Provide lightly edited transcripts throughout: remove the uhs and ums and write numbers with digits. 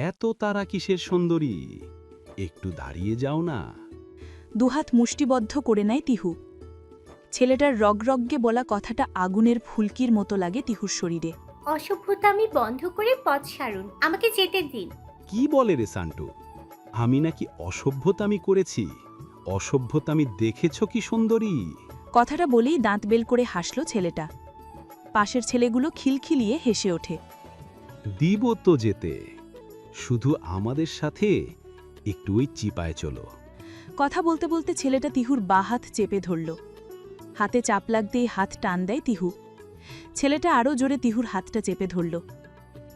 এত তারা কিসের সুন্দরী? একটু দাঁড়িয়ে যাও না। দুহাত মুষ্টিবদ্ধ করে নেয় তিহু। ছেলেটার রগরগ্গে বলা কথাটা আগুনের ফুলকির মতো লাগে তিহুর শরীরে। অসভ্যতামি বন্ধ করে পথ সারুন, আমাকে যেতে দিন। কি বলে রে সান্টু? আমি নাকি অসভ্যতামি করেছি? অসভ্যতামি দেখেছ কি সুন্দরী? কথাটা বলেই দাঁত বেল করে হাসল ছেলেটা। পাশের ছেলেগুলো খিলখিলিয়ে হেসে ওঠে। দিব তো যেতে, শুধু আমাদের সাথে একটু ওই চিপায় চলো। কথা বলতে বলতে ছেলেটা তিহুর বা হাত চেপে ধরল। হাতে চাপ লাগতেই হাত টান দেয় তিহু। ছেলেটা আরও জোরে তিহুর হাতটা চেপে ধরল।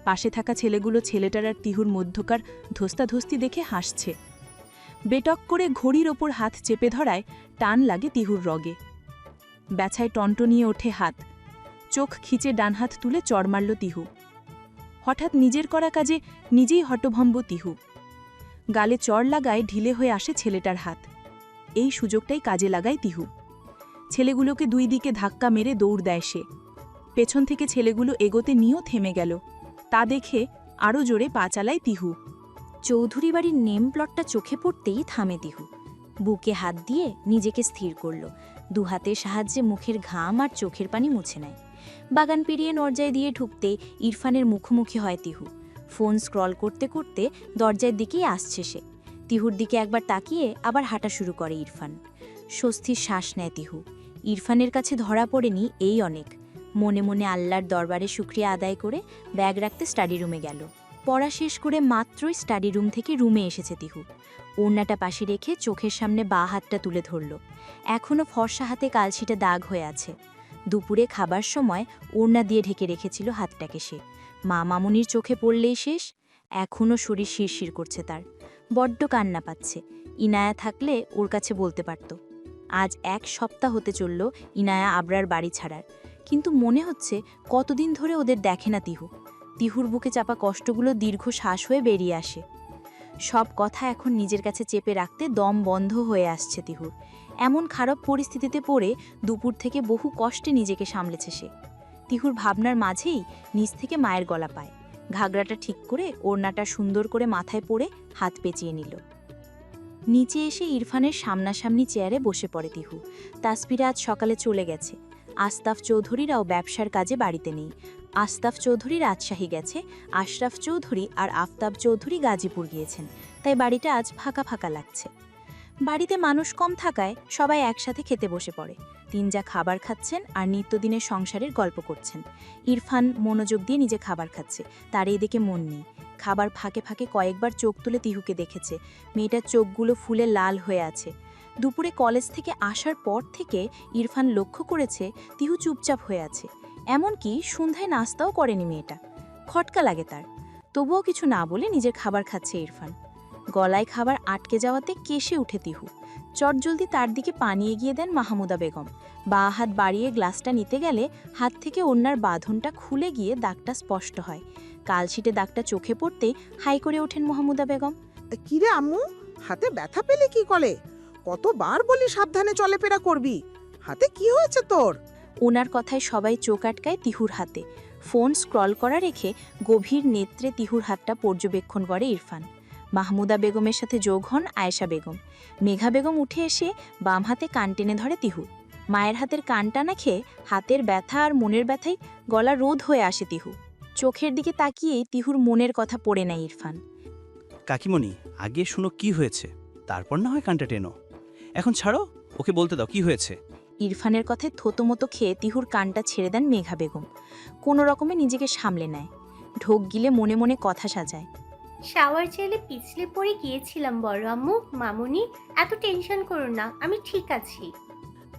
পাশে থাকা ছেলেগুলো ছেলেটার আর তিহুর মধ্যকার ধস্তাধস্তি দেখে হাসছে। বেটক করে ঘড়ির ওপর হাত চেপে ধরায় টান লাগে তিহুর রগে। ব্যথায় টনটনিয়ে ওঠে হাত। চোখ খিচে ডান হাত তুলে চড় মারল তিহু। হঠাৎ নিজের করা কাজে নিজেই হটভম্ব তিহু। গালে চড় লাগায় ঢিলে হয়ে আসে ছেলেটার হাত। এই সুযোগটাই কাজে লাগায় তিহু। ছেলেগুলোকে দুই দিকে ধাক্কা মেরে দৌড় দেয় সে। পেছন থেকে ছেলেগুলো এগোতে নিয়েও থেমে গেল। তা দেখে আরও জোরে পা চালায় তিহু। চৌধুরী বাড়ির নেম প্লটটা চোখে পড়তেই থামে তিহু। বুকে হাত দিয়ে নিজেকে স্থির করল। দুহাতের সাহায্যে মুখের ঘাম আর চোখের পানি মুছে নেয়। বাগান পেরিয়ে দরজায় দিয়ে ঢুকতে ইরফানের মুখোমুখি হয় তিহু। ফোন স্ক্রল করতে করতে দরজার দিকেই আসছে সে। তিহুর দিকে একবার তাকিয়ে আবার হাঁটা শুরু করে ইরফান। স্বস্তির শ্বাস নেয় তিহু। ইরফানের কাছে ধরা পড়েনি এই অনেক। মনে মনে আল্লাহর দরবারে শুকরিয়া আদায় করে ব্যাগ রাখতে স্টাডি রুমে গেল। পড়া শেষ করে মাত্রই স্টাডি রুম থেকে রুমে এসেছে তিহু। ওড়নাটা পাশে রেখে চোখের সামনে বা হাতটা তুলে ধরল। এখনও ফর্সা হাতে কালছিটা দাগ হয়ে আছে। দুপুরে খাবার সময় ওড়না দিয়ে ঢেকে রেখেছিল হাতটাকে সে। মা মামুনির চোখে পড়লেই শেষ। এখনও শরীর শিরশির করছে তার। বড্ড কান্না পাচ্ছে। ইনায়া থাকলে ওর কাছে বলতে পারত। আজ 1 সপ্তাহ হতে চলল ইনায়া আবরার বাড়ি ছাড়ার। কিন্তু মনে হচ্ছে কতদিন ধরে ওদের দেখে না তিহু। তিহুর বুকে চাপা কষ্টগুলো দীর্ঘ শ্বাস হয়ে বেরিয়ে আসে। সব কথা এখন নিজের কাছে চেপে রাখতে দম বন্ধ হয়ে আসছে তিহুর। এমন খারাপ পরিস্থিতিতে পড়ে দুপুর থেকে বহু কষ্টে নিজেকে সামলেছে সে। তিহুর ভাবনার মাঝেই নিচ থেকে মায়ের গলা পায়। ঘাগরাটা ঠিক করে ওড়নাটা সুন্দর করে মাথায় পড়ে হাত পেঁচিয়ে নিল। নিচে এসে ইরফানের সামনাসামনি চেয়ারে বসে পড়ে তিহু। তাসপিরা আজ সকালে চলে গেছে। আস্তাফ চৌধুরীরাও ব্যবসার কাজে বাড়িতে নেই। আস্তাফ চৌধুরী রাজশাহী গেছে, আশরাফ চৌধুরী আর আফতাব চৌধুরী গাজীপুর গিয়েছেন। তাই বাড়িটা আজ ফাঁকা ফাঁকা লাগছে। বাড়িতে মানুষ কম থাকায় সবাই একসাথে খেতে বসে পড়ে। তিনজা খাবার খাচ্ছেন আর নিত্যদিনের সংসারের গল্প করছেন। ইরফান মনোযোগ দিয়ে নিজে খাবার খাচ্ছে, তার এই দিকে মন নেই। খাবার ফাঁকে ফাঁকে কয়েকবার চোখ তুলে তিহুকে দেখেছে। মেয়েটার চোখগুলো ফুলে লাল হয়ে আছে। দুপুরে কলেজ থেকে আসার পর থেকে ইরফান লক্ষ্য করেছে তিহু চুপচাপ হয়ে আছে। এমনকি সন্ধ্যায় নাস্তাও করেনি মেয়েটা। খটকা লাগে তার। তবুও কিছু না বলে নিজের খাবার খাচ্ছে ইরফান। গলায় খাবার আটকে যাওয়াতে কেশে উঠে তিহু। চটজলদি তার দিকে পানি এগিয়ে দেন মাহমুদা বেগম। বা হাত বাড়িয়ে গ্লাসটা নিতে গেলে হাত থেকে ওড়নার বাঁধনটা খুলে গিয়ে দাগটা স্পষ্ট হয়। কালশিটে দাগটা চোখে পড়তেই হাই করে ওঠেন মাহমুদা বেগম। কিরে আম্মু, হাতে ব্যথা পেলে কি করে? কতবার বলি সাবধানে চলাফেরা করবি। হাতে কি হয়েছে তোর? ওনার কথায় সবাই চোখ আটকায় তিহুর হাতে। ফোন স্ক্রল করা রেখে গভীর নেত্রে তিহুর হাতটা পর্যবেক্ষণ করে ইরফান। মাহমুদা বেগমের সাথে যোগ হন আয়েশা বেগম। মেঘা বেগম উঠে এসে বাম হাতে কান টেনে ধরে তিহুর। মায়ের হাতের কান টানা খেয়ে হাতের ব্যথা আর মনের ব্যথায় গলা রোধ হয়ে আসে তিহু। চোখের দিকে তাকিয়েই তিহুর মনের কথা পড়ে নেয় ইরফান। কাকিমণি, আগে শুনো কি হয়েছে, তারপর না হয় কানটা টেনো। এখন ছাড়ো, ওকে বলতে দাও কি হয়েছে। ইরফানের কথায় থতমতো খেয়ে তিহুর কানটা ছেড়ে দেন মেঘা বেগম। কোনো রকমে নিজেকে সামলে নেয়। ঢোক গিলে মনে মনে কথা সাজায়। শাওয়ার জেলে পিছলে পড়ে গিয়েছিলাম বড় আম্মু। মামুনি, এত টেনশন করো না, আমি ঠিক আছি।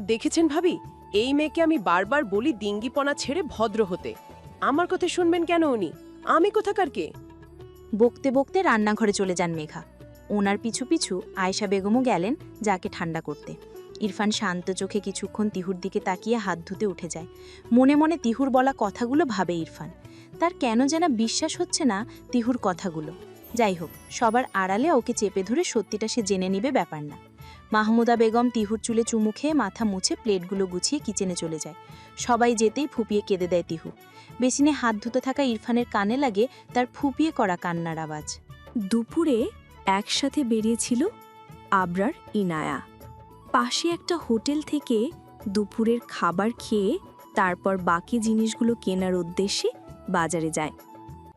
দেখেছেন ভাবি, এই মেয়েকে আমি বারবার বলি ডিঙ্গিপনা ছেড়ে ভদ্র হতে। আমার কথা শুনবেন কেন উনি? আমি কোথাকার কে? বকতে বকতে রান্নাঘরে চলে যান মেঘা। ওনার পিছু পিছু আয়েশা বেগমও গেলেন যাকে ঠান্ডা করতে। ইরফান শান্ত চোখে কিছুক্ষণ তিহুর দিকে তাকিয়ে হাত ধুতে উঠে যায়। মনে মনে তিহুর বলা কথাগুলো ভাবে ইরফান। তার কেন যেন বিশ্বাস হচ্ছে না তিহুর কথাগুলো। যাই হোক, সবার আড়ালে ওকে চেপে ধরে সত্যিটা সে জেনে নিবে ব্যাপার না। মাহমুদা বেগম তিহুর চুলে চুমু খেয়ে মাথা মুছে প্লেটগুলো গুছিয়ে কিচেনে চলে যায়। সবাই যেতেই ফুপিয়ে কেঁদে দেয় তিহু। বেসিনে হাত ধুতে থাকা ইরফানের কানে লাগে তার ফুপিয়ে করা কান্নার আওয়াজ। দুপুরে একসাথে বেরিয়েছিল আবরার, ইনায়া। পাশে একটা হোটেল থেকে দুপুরের খাবার খেয়ে তারপর বাকি জিনিসগুলো কেনার উদ্দেশ্যে বাজারে যায়।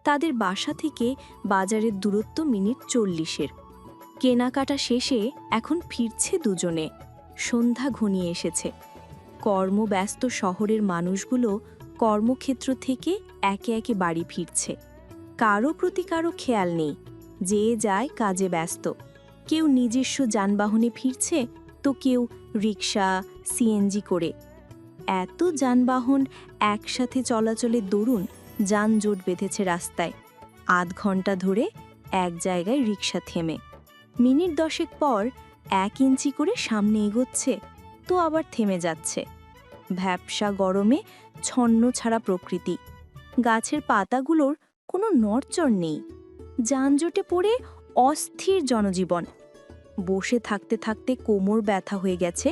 তাদের বাসা থেকে বাজারের দূরত্ব মিনিট 40-এর। কেনাকাটা শেষে এখন ফিরছে দুজনে। সন্ধ্যা ঘনিয়ে এসেছে। কর্মব্যস্ত শহরের মানুষগুলো কর্মক্ষেত্র থেকে একে একে বাড়ি ফিরছে। কারো প্রতি কারো খেয়াল নেই, যে যায় কাজে ব্যস্ত। কেউ নিজস্ব যানবাহনে ফিরছে, তো কেউ রিক্সা, সিএনজি করে। এত যানবাহন একসাথে চলাচলে দরুন যানজট বেঁধেছে রাস্তায়। আধ ঘন্টা ধরে এক জায়গায় রিক্সা থেমে। মিনিট 10 পর 1 ইঞ্চি করে সামনে এগোচ্ছে, তো আবার থেমে যাচ্ছে। ভ্যাপসা গরমে ছন্ন ছাড়া প্রকৃতি। গাছের পাতাগুলোর কোনো নড়চড় নেই। যানজটে পড়ে অস্থির জনজীবন। বসে থাকতে থাকতে কোমর ব্যথা হয়ে গেছে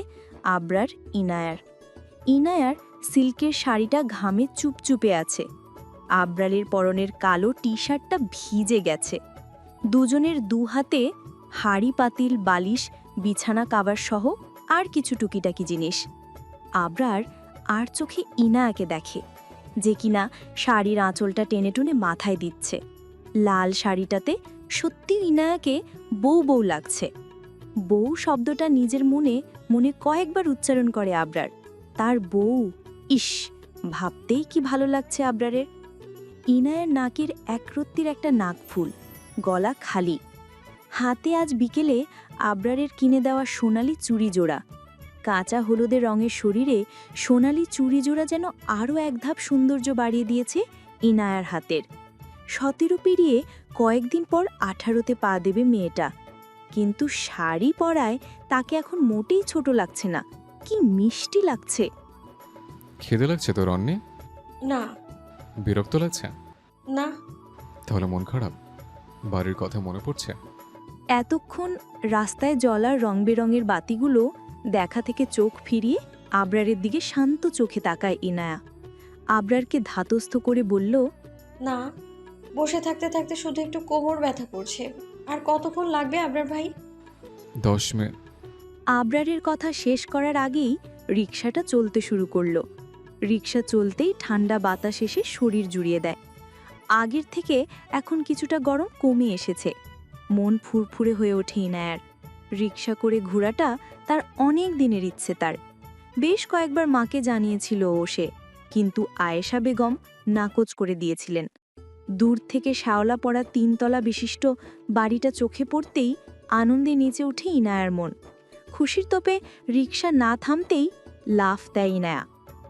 আবরার, ইনায়ার। ইনায়ার সিল্কের শাড়িটা ঘামে চুপচুপে আছে। আবরারের পরনের কালো টি শার্টটা ভিজে গেছে। দুজনের দুহাতে হাড়ি, পাতিল, বালিশ, বিছানা কাভার সহ আর কিছু টুকিটাকি জিনিস। আবরার আর চোখে ইনায়াকে দেখে, যে কিনা শাড়ির আঁচলটা টেনে টুনে মাথায় দিচ্ছে। লাল শাড়িটাতে সত্যি ইনায়াকে বউ বউ লাগছে। বউ শব্দটা নিজের মনে মনে কয়েকবার উচ্চারণ করে আবরার। তার বউ, ইস, ভাবতেই কি ভালো লাগছে আবরারের। ইনায়ের নাকের একরত্তির একটা নাকফুল, গলা খালি। হাতে আজ বিকেলে আবরারের কিনে দেওয়া সোনালি চুড়ি জোড়া। কাঁচা হলুদের রঙের শরীরে সোনালি চুড়ি জোড়া যেন আরও এক ধাপ সৌন্দর্য বাড়িয়ে দিয়েছে ইনায়ার হাতের। 17 পেরিয়ে কয়েকদিন পর 18তে পা দেবে মেয়েটা, কিন্তু শাড়ি পরায় তাকে এখন মোটেই ছোট লাগছে না, কি মিষ্টি লাগছে। খিদে লাগছে তোর অন্যে? না। বিরক্ত লাগছে? না। তাহলে মন খারাপ? বাড়ির কথা মনে পড়ছে? এতক্ষণ রাস্তায় জ্বলার রং বেরঙের বাতিগুলো দেখা থেকে চোখ ফিরিয়ে আবরারের দিকে শান্ত চোখে তাকায় ইনায়া। আবরারকে ধাতস্থ করে বলল, না, বসে থাকতে থাকতে শুধু একটু কোমর ব্যথা করছে। আর কতক্ষণ লাগবে আবরার ভাই? 10 মিনিট। আবরারের কথা শেষ করার আগেই রিকশাটা চলতে শুরু করলো। রিকশা চলতেই ঠান্ডা বাতাস এসে শরীর জুড়িয়ে দেয়। আগের থেকে এখন কিছুটা গরম কমে এসেছে। মন ফুরফুরে হয়ে ওঠে ইনায়ার। রিকশা করে ঘোরাটা তার অনেক দিনের ইচ্ছে। তার বেশ কয়েকবার মাকে জানিয়েছিল সে, কিন্তু আয়েশা বেগম নাকচ করে দিয়েছিলেন। দূর থেকে শ্যাওলা পড়া 3 তলা বিশিষ্ট বাড়িটা চোখে পড়তেই আনন্দে নেচে ওঠে ইনায়ার মন। খুশির তোপে রিকশা না থামতেই লাফ দেয় ইনায়া।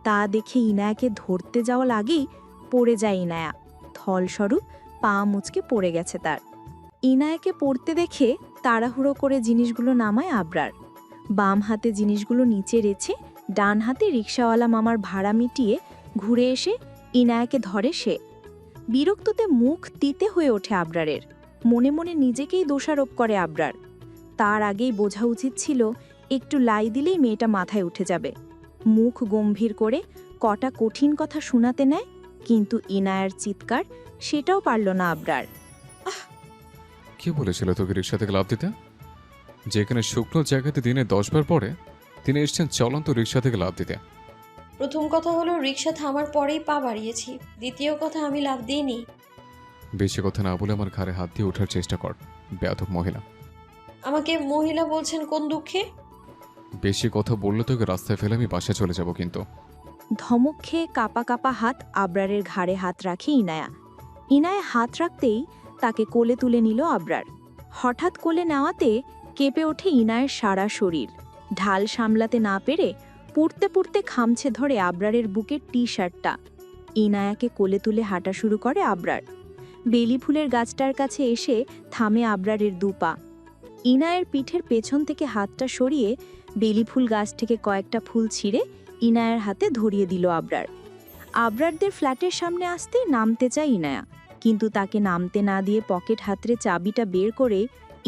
তা দেখে ইনায়াকে ধরতে যাওয়ার আগেই পড়ে যায় ইনায়া। থলস্বরূপ পা মুচকে পড়ে গেছে তার। ইনায়াকে পড়তে দেখে তাড়াহুড়ো করে জিনিসগুলো নামায় আবরার। বাম হাতে জিনিসগুলো নিচে রেখে ডান হাতে রিকশাওয়ালা মামার ভাড়া মিটিয়ে ঘুরে এসে ইনায়াকে ধরে সে। বিরক্ততে মুখ তিতে হয়ে ওঠে আবরারের। মনে মনে নিজেকেই দোষারোপ করে আবরার। তার আগেই বোঝা উচিত ছিল একটু লাই দিলেই মেয়েটা মাথায় উঠে যাবে। মুখ গম্ভীর করে কটা কঠিন কথা শোনাতে নেয়, কিন্তু ইনায়ার চিৎকার সেটাও পারল না আবরার। কে বলেছিল তোকে রিক্সা থেকে লাফ দিতে? যেখানে শুকনো জায়গাতে দিনে 10 বার পরে তিনি এসছেন চলন্ত রিক্সা থেকে লাফ দিতে। প্রথম কথা হলো রিক্সা থামার পরেই পা বাড়িয়েছি। দ্বিতীয় কথা, আমি লাফ দিইনি। বেশি কথা না বলে আমার ঘাড়ে হাত দিয়ে ওঠার চেষ্টা কর, বেয়াদব মহিলা। আমাকে মহিলা বলছেন কোন দুঃখে? বেশি কথা বললে তোকে রাস্তায় ফেলে আমি বাসায় চলে যাব কিন্তু। ধমক খেয়ে কাপা কাপা হাত আবরারের ঘাড়ে হাত রাখে ইনায়া। ইনায়া হাত রাখতেই তাকে কোলে তুলে নিল আবরার। হঠাৎ কোলে নেওয়াতে কেঁপে ওঠে ইনায়ের সারা শরীর। ঢাল সামলাতে না পেরে পুড়তে পুড়তে খামছে ধরে আবরারের বুকের টি শার্টটা। ইনায়াকে কোলে তুলে হাঁটা শুরু করে আবরার। বেলি ফুলের গাছটার কাছে এসে থামে আবরারের দুপা। ইনায়ের পিঠের পেছন থেকে হাতটা সরিয়ে বেলি ফুল গাছ থেকে কয়েকটা ফুল ছিঁড়ে ইনায়ার হাতে ধরিয়ে দিল আবরার। আবরারদের ফ্ল্যাটের সামনে আসতে নামতে চায় ইনায়া, কিন্তু তাকে নামতে না দিয়ে পকেট হাতরে চাবিটা বের করে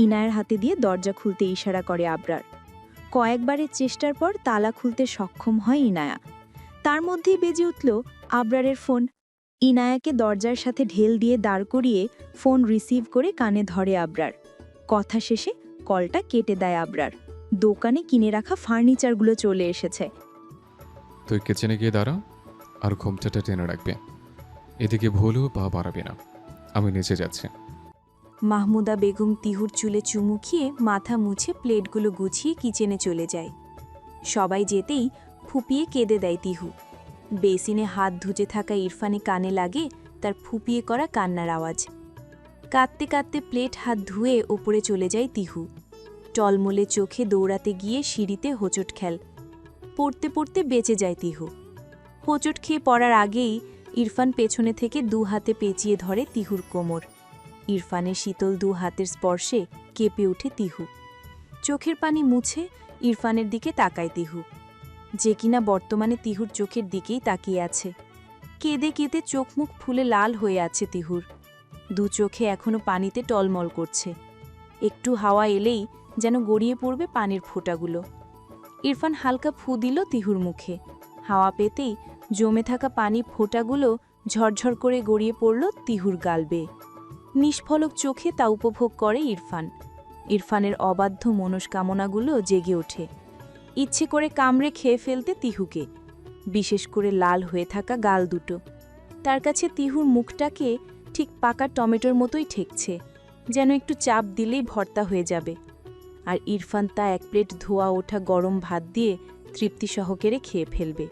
ইনায়ার হাতে দিয়ে দরজা খুলতে ইশারা করে আবরার। কয়েকবারের চেষ্টার পর তালা খুলতে সক্ষম হয় ইনায়া। তার মধ্যেই বেজে উঠল আবরারের ফোন। ইনায়াকে দরজার সাথে ঢেল দিয়ে দাঁড় করিয়ে ফোন রিসিভ করে কানে ধরে আবরার। কথা শেষে কলটা কেটে দেয় আবরার। দোকানে কিনে রাখা ফার্নিচারগুলো চলে এসেছে। তুই কিচেনে গিয়ে দাঁড়া আর ঘুমটাটা টেনে রাখবে। এদিকে ভুলেও পা বাড়াবি না, আমি নিচে যাচ্ছি। মাহমুদা বেগম তিহুর চুলে চুমু খেয়ে মাথা মুছে প্লেটগুলো গুছিয়ে কিচেনে চলে যায়। সবাই যেতেই ফুপিয়ে কেঁদে দেয় তিহু। বেসিনে হাত ধুজে থাকা ইরফানে কানে লাগে তার ফুপিয়ে করা কান্নার আওয়াজ। কাঁদতে কাঁদতে প্লেট হাত ধুয়ে ওপরে চলে যায় তিহু। টলমলে চোখে দৌড়াতে গিয়ে সিঁড়িতে হোঁচট খেল। পড়তে পড়তে বেঁচে যায় তিহু। হোঁচট খেয়ে পড়ার আগেই ইরফান পেছনে থেকে দু হাতে পেঁচিয়ে ধরে তিহুর কোমর। ইরফানের শীতল দু হাতের স্পর্শে কেঁপে ওঠে তিহু। চোখের পানি মুছে ইরফানের দিকে তাকায় তিহু, যে কিনা বর্তমানে তিহুর চোখের দিকেই তাকিয়ে আছে। কেঁদে কেঁদে চোখ মুখ ফুলে লাল হয়ে আছে তিহুর। দু চোখে এখনো পানিতে টলমল করছে। একটু হাওয়া এলেই যেন গড়িয়ে পড়বে পানির ফোঁটাগুলো। ইরফান হালকা ফু দিল তিহুর মুখে। হাওয়া পেতেই জমে থাকা পানি ফোঁটাগুলো ঝরঝর করে গড়িয়ে পড়ল তিহুর গাল বেয়ে। নিষ্ফলক চোখে তা উপভোগ করে ইরফান। ইরফানের অবাধ্য মনস্কামনাগুলো জেগে ওঠে। ইচ্ছে করে কামড়ে খেয়ে ফেলতে তিহুকে, বিশেষ করে লাল হয়ে থাকা গাল দুটো। তার কাছে তিহুর মুখটাকে ঠিক পাকা টমেটোর মতোই ঠেকছে, যেন একটু চাপ দিলেই ভর্তা হয়ে যাবে। আর ইরফান তা এক প্লেট ধোয়া ওঠা গরম ভাত দিয়ে তৃপ্তি সহকারে খেয়ে ফেলবে।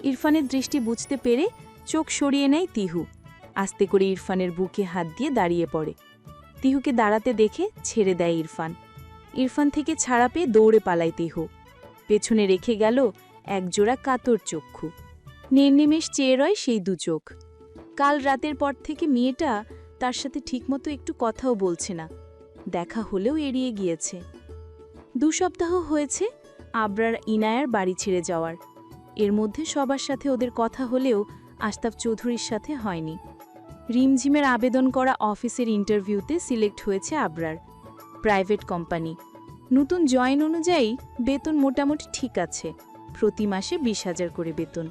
ইরফানের দৃষ্টি বুঝতে পেরে চোখ সরিয়ে নেয় তিহু। আস্তে করে ইরফানের বুকে হাত দিয়ে দাঁড়িয়ে পড়ে। তিহুকে দাঁড়াতে দেখে ছেড়ে দেয় ইরফান। ইরফান থেকে ছাড়া পেয়ে দৌড়ে পালায় তিহু। পেছনে রেখে গেল একজোড়া কাতর চক্ষু। নির্নিমেষ চেয়ে রয় সেই দু চোখ। কাল রাতের পর থেকে মেয়েটা তার সাথে ঠিকমতো একটু কথাও বলছে না, দেখা হলেও এড়িয়ে গিয়েছে। 2 সপ্তাহ হয়েছে আবরার ইনায়ার বাড়ি ছেড়ে যাওয়ার। এর মধ্যে সবার সাথে ওদের কথা হলেও আশতাব চৌধুরীর সাথে হয়নি। রিমঝিমের আবেদন করা অফিসের ইন্টারভিউতে সিলেক্ট হয়েছে আবরার। প্রাইভেট কোম্পানি, নতুন জয়েন অনুযায়ী বেতন মোটামুটি ঠিক আছে। প্রতি মাসে 20,000 করে বেতন।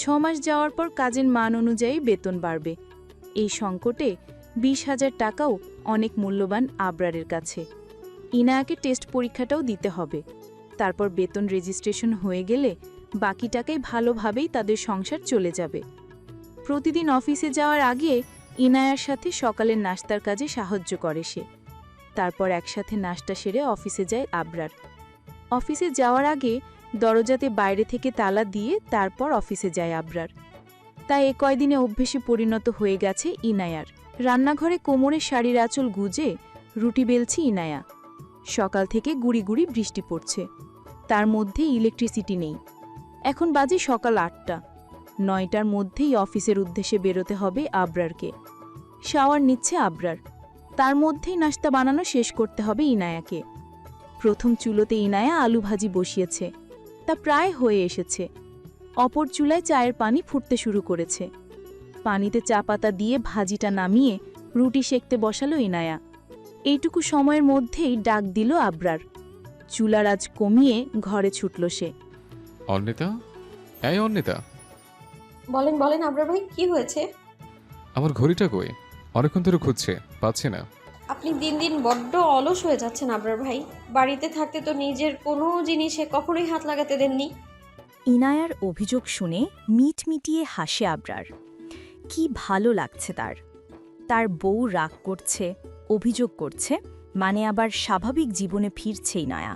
6 মাস যাওয়ার পর কাজের মান অনুযায়ী বেতন বাড়বে। এই সংকটে 20,000 টাকাও অনেক মূল্যবান আবরারের কাছে। ইনায়াকে টেস্ট পরীক্ষাটাও দিতে হবে। তারপর বেতন রেজিস্ট্রেশন হয়ে গেলে বাকি টাকায় ভালোভাবেই তাদের সংসার চলে যাবে। প্রতিদিন অফিসে যাওয়ার আগে ইনায়ার সাথে সকালের নাস্তার কাজে সাহায্য করে সে। তারপর একসাথে নাস্তা সেরে অফিসে যায় আবরার। অফিসে যাওয়ার আগে দরজাতে বাইরে থেকে তালা দিয়ে তারপর অফিসে যায় আবরার। তাই এ কয়দিনে অভ্যেসে পরিণত হয়ে গেছে ইনায়ার। রান্নাঘরে কোমরে শাড়ির আঁচল গুজে রুটি বেলছে ইনায়া। সকাল থেকে গুড়ি গুড়ি বৃষ্টি পড়ছে, তার মধ্যে ইলেকট্রিসিটি নেই। এখন বাজে সকাল 8টা। 9টার মধ্যেই অফিসের উদ্দেশ্যে বেরোতে হবে আবরারকে। শাওয়ার নিচ্ছে আবরার, তার মধ্যেই নাস্তা বানানো শেষ করতে হবে ইনায়াকে। প্রথম চুলোতে ইনায়া আলু ভাজি বসিয়েছে, তা প্রায় হয়ে এসেছে। অপর চুলায় চায়ের পানি ফুটতে শুরু করেছে। পানিতে চা পাতা দিয়ে ভাজিটা নামিয়ে রুটি সেঁকতে বসালো ইনায়া। এইটুকু সময়ের মধ্যেই ডাক দিল আবরার। চুলার আজ কমিয়ে ঘরে ছুটল সে। অর্ণিতা, এই অর্ণিতা। বলেন বলেন আবরার ভাই, কি হয়েছে? আমার ঘড়িটা কই? অনেকক্ষণ ধরে খুঁজছে, পাচ্ছি না। আপনি দিন দিন বড্ড অলস হয়ে যাচ্ছেন আবরার ভাই। বাড়িতে থাকতে তো নিজের কোনো জিনিসে কখনোই হাত লাগাতে দেননি। ইনায়ার অভিযোগ শুনে মিটমিটিয়ে হাসে আবরার। কি ভালো লাগছে তার। তার বউ রাগ করছে, অভিযোগ করছে, মানে আবার স্বাভাবিক জীবনে ফিরছে ইনায়া।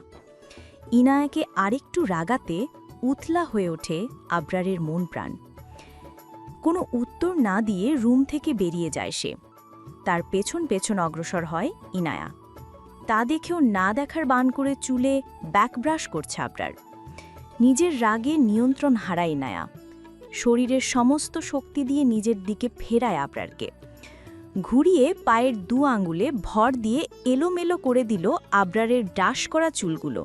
ইনায়াকে আরেকটু রাগাতে উতলা হয়ে ওঠে আবরারের মন প্রাণ। কোনো উত্তর না দিয়ে রুম থেকে বেরিয়ে যায় সে। তার পেছন পেছন অগ্রসর হয় ইনায়া। তা দেখেও না দেখার বান করে চুলে ব্যাকব্রাশ করছে আবরার। নিজের রাগে নিয়ন্ত্রণ হারায় ইনায়া। শরীরের সমস্ত শক্তি দিয়ে নিজের দিকে ফেরায় আবরারকে। ঘুরিয়ে পায়ের 2 আঙ্গুলে ভর দিয়ে এলোমেলো করে দিল আবরারের ডাশ করা চুলগুলো।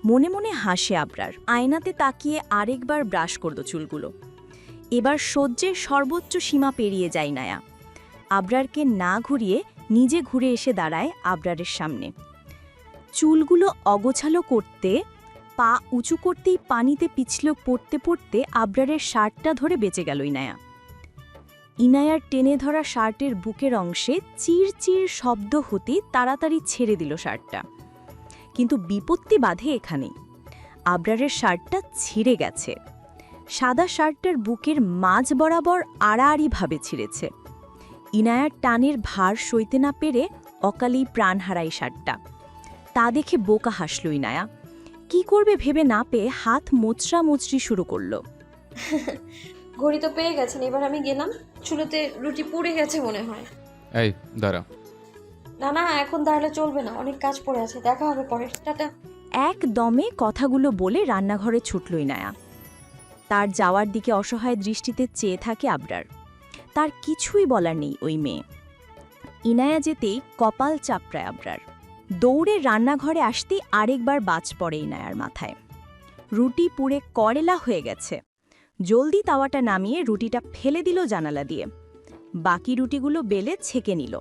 মনে মনে হাসে আবরার। আয়নাতে তাকিয়ে আরেকবার ব্রাশ করল চুলগুলো। এবার সহ্যের সর্বোচ্চ সীমা পেরিয়ে যায় ইনায়া। আবরারকে না ঘুরিয়ে নিজে ঘুরে এসে দাঁড়ায় আবরারের সামনে। চুলগুলো অগোছালো করতে পা উঁচু করতেই পানিতে পিছল পড়তে পড়তে আবরারের শার্টটা ধরে বেঁচে গেল ইনায়া। ইনায়ার টেনে ধরা শার্টের বুকের অংশে চির শব্দ হতে তাড়াতাড়ি ছেড়ে দিল শার্টটা। কিন্তু বিপত্তি বাধে এখানেই। আবরারের শার্টটা ছিঁড়ে গেছে। সাদা শার্টটার বুকের মাঝ বরাবর আড়াআড়িভাবে ছিঁড়েছে। ইনায়ার টানের ভার সইতে না পেরে অকালেই প্রাণ হারায় শার্টটা। তা দেখে বোকা হাসল ইনায়া। কি করবে ভেবে না পেয়ে হাত মোচড়ামোচড়ি শুরু করল। ঘড়ি তো পেয়ে গেছেন, এবার আমি গেলাম। চুলোতে রুটি পুড়ে গেছে মনে হয়। এই দাঁড়া। না না, এখন দাঁড়ালে চলবে না, অনেক কাজ পড়ে আছে, দেখা হবে পরে, টাটা। একদমে কথাগুলো বলে রান্নাঘরে ছুটল ইনায়া। তার যাওয়ার দিকে অসহায় দৃষ্টিতে চেয়ে থাকে আবরার। তার কিছুই বলার নেই ওই মেয়ে। ইনায়া যেতেই কপাল চাপড়ায় আবরার। দৌড়ে রান্নাঘরে আসতেই আরেকবার বাজ পড়ে ইনায়ার মাথায়। রুটি পুড়ে করেলা হয়ে গেছে। জলদি তাওয়াটা নামিয়ে রুটিটা ফেলে দিল জানালা দিয়ে। বাকি রুটিগুলো বেলে ছেঁকে নিল।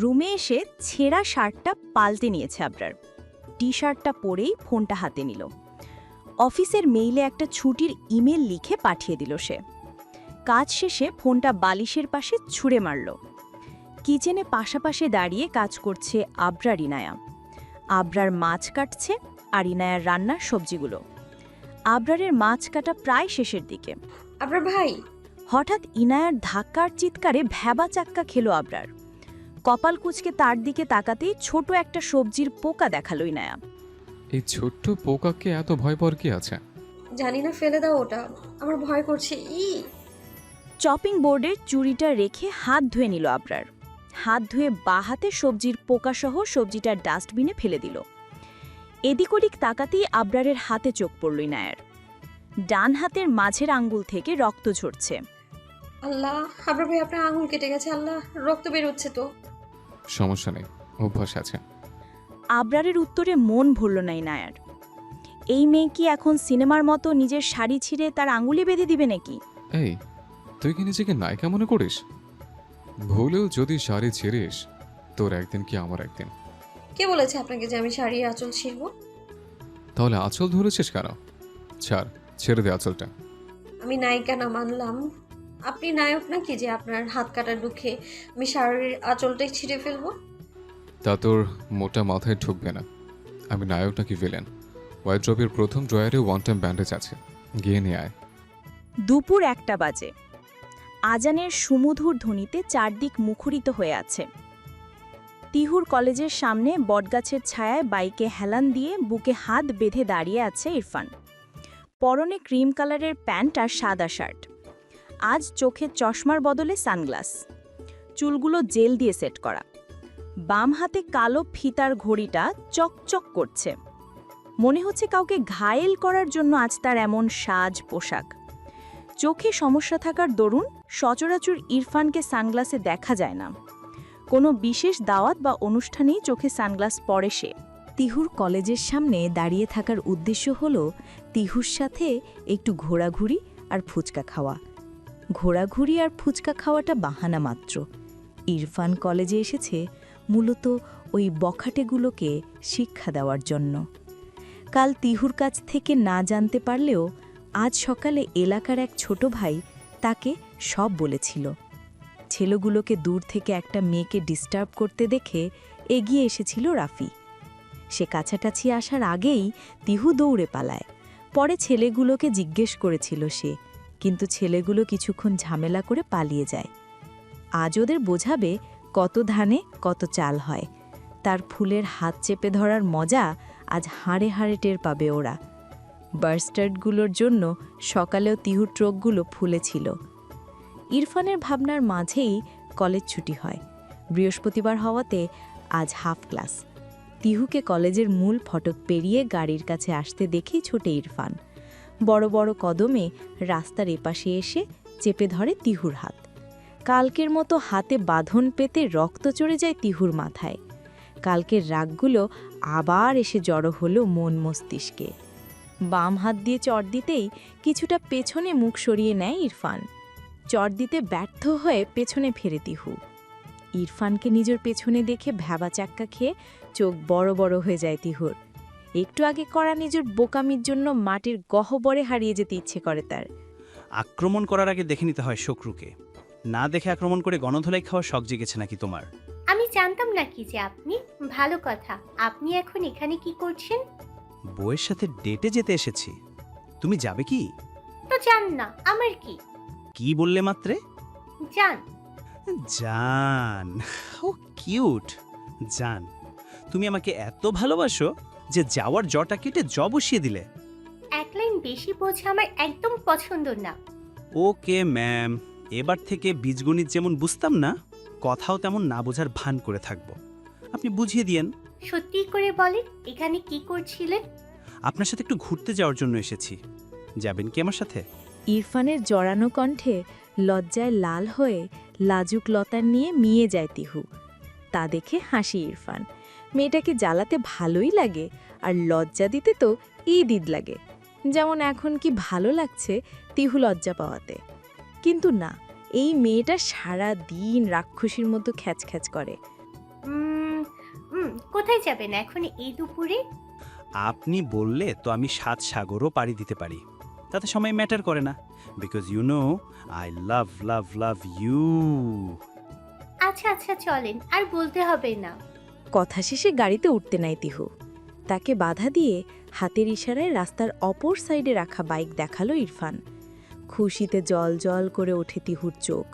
রুমে এসে ছেঁড়া শার্টটা পাল্টে নিয়েছে আবরার। টি শার্টটা পরেই ফোনটা হাতে নিল। অফিসের মেইলে একটা ছুটির ইমেল লিখে পাঠিয়ে দিল সে। কাজ শেষে ফোনটা বালিশের পাশে ছুঁড়ে মারল। কিচেনে পাশাপাশি দাঁড়িয়ে কাজ করছে আবরার ইনায়া। আবরার মাছ কাটছে আর ইনায়ার রান্নার সবজিগুলো। আবরারের মাছ কাটা প্রায় শেষের দিকে। আবরার ভাই! হঠাৎ ইনায়ার ধাক্কার চিৎকারে ভ্যাবা চাক্কা খেল আবরার। কপাল কুঁচকে তার দিকে তাকাতেই ছোট একটা সবজির পোকা দেখালো ইনায়া। এই ছোট্ট পোকাকে এত ভয় পাওয়ার কি আছে? জানি না, ফেলে দাও ওটা, আমার ভয় করছে। চপিং বোর্ডের চুরিটা রেখে হাত ধুয়ে নিল আবরার। হাত ধুয়ে বাঁ হাতে সবজির পোকাসহ সবজিটা ডাস্টবিনে ফেলে দিল। এদিক ওদিক তাকাতেই আবরারের হাতে চোখ পড়ল ইনায়ার। ডান হাতের মাঝের আঙ্গুল থেকে রক্ত ঝরছে। আল্লাহ, আবরার ভাই আপনার আঙুল কেটে গেছে, আল্লাহ, রক্ত বেরোচ্ছে তো। সমস্যা নেই, অভ্যাস আছে। আবরারের উত্তরে মন ভরল না ইনায়ার। এই মেয়ে কি এখন সিনেমার মতো নিজের শাড়ি ছিঁড়ে তার আঙুলে বেঁধে দিবে নাকি? এই, তুই কি নিজেকে নায়িকা মনে করিস? ভুলেও যদি শাড়ি ছিঁড়িস, তোর একদিন কি আমার একদিন। কে বলেছে আপনাকে যে আমি শাড়ি আঁচল ছিঁড়ব? তাহলে আঁচল ধরেছিস কেন? ছাড়, ছেড়ে দে আঁচলটা। আমি নায়িকা না মানলাম, আপনি নায়ক নাকি যে আপনার হাত কাটার দুঃখে আমি শাড়ির আঁচলটাই ছিঁড়ে ফেলবো? তা তোর মোটা মাথায় ঢুকবে না। আমি নায়ক নাকি ভিলেন? ওয়াইড্রপের প্রথম ড্রয়ারে ওয়ান টাইম ব্যান্ডেজ আছে, গিয়ে নিয়ে আয়। দুপুর 1টা বাজে। আজানের সুমধুর ধ্বনিতে চারদিক মুখরিত হয়ে আছে। তিহুর কলেজের সামনে বটগাছের ছায়ায় বাইকে হেলান দিয়ে বুকে হাত বেঁধে দাঁড়িয়ে আছে ইরফান। পরনে ক্রিম কালারের প্যান্ট আর সাদা শার্ট। আজ চোখে চশমার বদলে সানগ্লাস। চুলগুলো জেল দিয়ে সেট করা। বাম হাতে কালো ফিতার ঘড়িটা চকচক করছে। মনে হচ্ছে কাউকে ঘায়েল করার জন্য আজ তার এমন সাজ পোশাক। চোখে সমস্যা থাকার দরুন সচরাচর ইরফানকে সানগ্লাসে দেখা যায় না। কোনো বিশেষ দাওয়াত বা অনুষ্ঠানেই চোখে সানগ্লাস পরে সে। তিহুর কলেজের সামনে দাঁড়িয়ে থাকার উদ্দেশ্য হল তিহুর সাথে একটু ঘোরাঘুরি আর ফুচকা খাওয়া। ঘোরাঘুরি আর ফুচকা খাওয়াটা বাহানা মাত্র। ইরফান কলেজে এসেছে মূলত ওই বখাটেগুলোকে শিক্ষা দেওয়ার জন্য। কাল তিহুর কাছ থেকে না জানতে পারলেও আজ সকালে এলাকার এক ছোট ভাই তাকে সব বলেছিল। ছেলেগুলোকে দূর থেকে একটা মেয়েকে ডিস্টার্ব করতে দেখে এগিয়ে এসেছিল রাফি। সে কাছাকাছি আসার আগেই তিহু দৌড়ে পালায়। পরে ছেলেগুলোকে জিজ্ঞেস করেছিল সে, কিন্তু ছেলেগুলো কিছুক্ষণ ঝামেলা করে পালিয়ে যায়। আজ ওদের বোঝাবে কত ধানে কত চাল হয়। তার ফুলের হাত চেপে ধরার মজা আজ হাড়ে হাড়ে টের পাবে ওরা। বার্স্টার্ডগুলোর জন্য সকালেও তিহুর ট্রকগুলো ফুলেছিল। ইরফানের ভাবনার মাঝেই কলেজ ছুটি হয়। বৃহস্পতিবার হওয়াতে আজ হাফ ক্লাস। তিহুকে কলেজের মূল ফটক পেরিয়ে গাড়ির কাছে আসতে দেখেই ছোটে ইরফান। বড় বড় কদমে রাস্তার এপাশে এসে চেপে ধরে তিহুর হাত। কালকের মতো হাতে বাঁধন পেতে রক্ত চড়ে যায় তিহুর মাথায়। কালকের রাগগুলো আবার এসে জড়ো হলো মন মস্তিষ্কে। বাম হাত দিয়ে চড় দিতেই কিছুটা পেছনে মুখ সরিয়ে নেয় ইরফান। চড় দিতে ব্যর্থ হয়ে পেছনে ফেরে তিহু। ইরফানকে নিজের পেছনে দেখে ভ্যাবা চাক্কা খেয়ে চোখ বড় বড় হয়ে যায় তিহুর। একটু আগে করা নিজের বোকামির জন্য মাটির গহ্বরে হারিয়ে যেতে ইচ্ছে করে তার। আক্রমণ করার আগে দেখে নিতে হয় শত্রুকে। না দেখে আক্রমণ করে গণধোলাই খাওয়ার শখ জেগেছে নাকি তোমার? আমি জানতাম না কি যে আপনি। ভালো কথা, আপনি এখন এখানে কি করছেন? বউয়ের সাথে ডেটে যেতে এসেছি। তুমি যাবে কি? তো যান না, আমার কি। কি বললে মাত্রে? যান। জান, ও কিউট। জান, তুমি আমাকে এত ভালোবাসো যে যাওয়ার জটা কেটে জ বসিয়ে দিলে। এক লাইন বেশি বোঝা আমার একদম পছন্দ না। ওকে ম্যাম, এবার থেকে বীজগণিত যেমন বুঝতাম না, কথাও তেমন না বোঝার ভান করে থাকবো। আপনি বুঝিয়ে দিয়েন। সত্যি করে বলেন, এখানে কি করছিলেন? আপনার সাথে একটু ঘুরতে যাওয়ার জন্য এসেছি। যাবেন কি আমার সাথে? ইরফানের জড়ানো কণ্ঠে লজ্জায় লাল হয়ে লাজুক লতার নিয়ে মিয়ে যায় তিহু। তা দেখে হাসি ইরফান। মেয়েটাকে জ্বালাতে ভালোই লাগে, আর লজ্জা দিতে তো ঈদ লাগে। যেমন এখন কি ভালো লাগছে তিহু লজ্জা পাওয়াতে। কিন্তু না, এই মেয়েটা সারা দিন রাক্ষসীর মতো খ্যাচখ্যাচ করে। কোথায় যাবেন এখন এই দুপুরে? আপনি বললে তো আমি 7 সাগরও পাড়ি দিতে পারি, তাতে সময় ম্যাটার করে না। Because you know I love love love you. আচ্ছা আচ্ছা চলেন, আর বলতে হবে না। কথা শেষে গাড়িতে উঠতে নাই তিহু। তাকে বাধা দিয়ে হাতের ইশারায় রাস্তার অপর সাইডে রাখা বাইক দেখালো ইরফান। খুশিতে জল জল করে ওঠে তিহুর চোখ।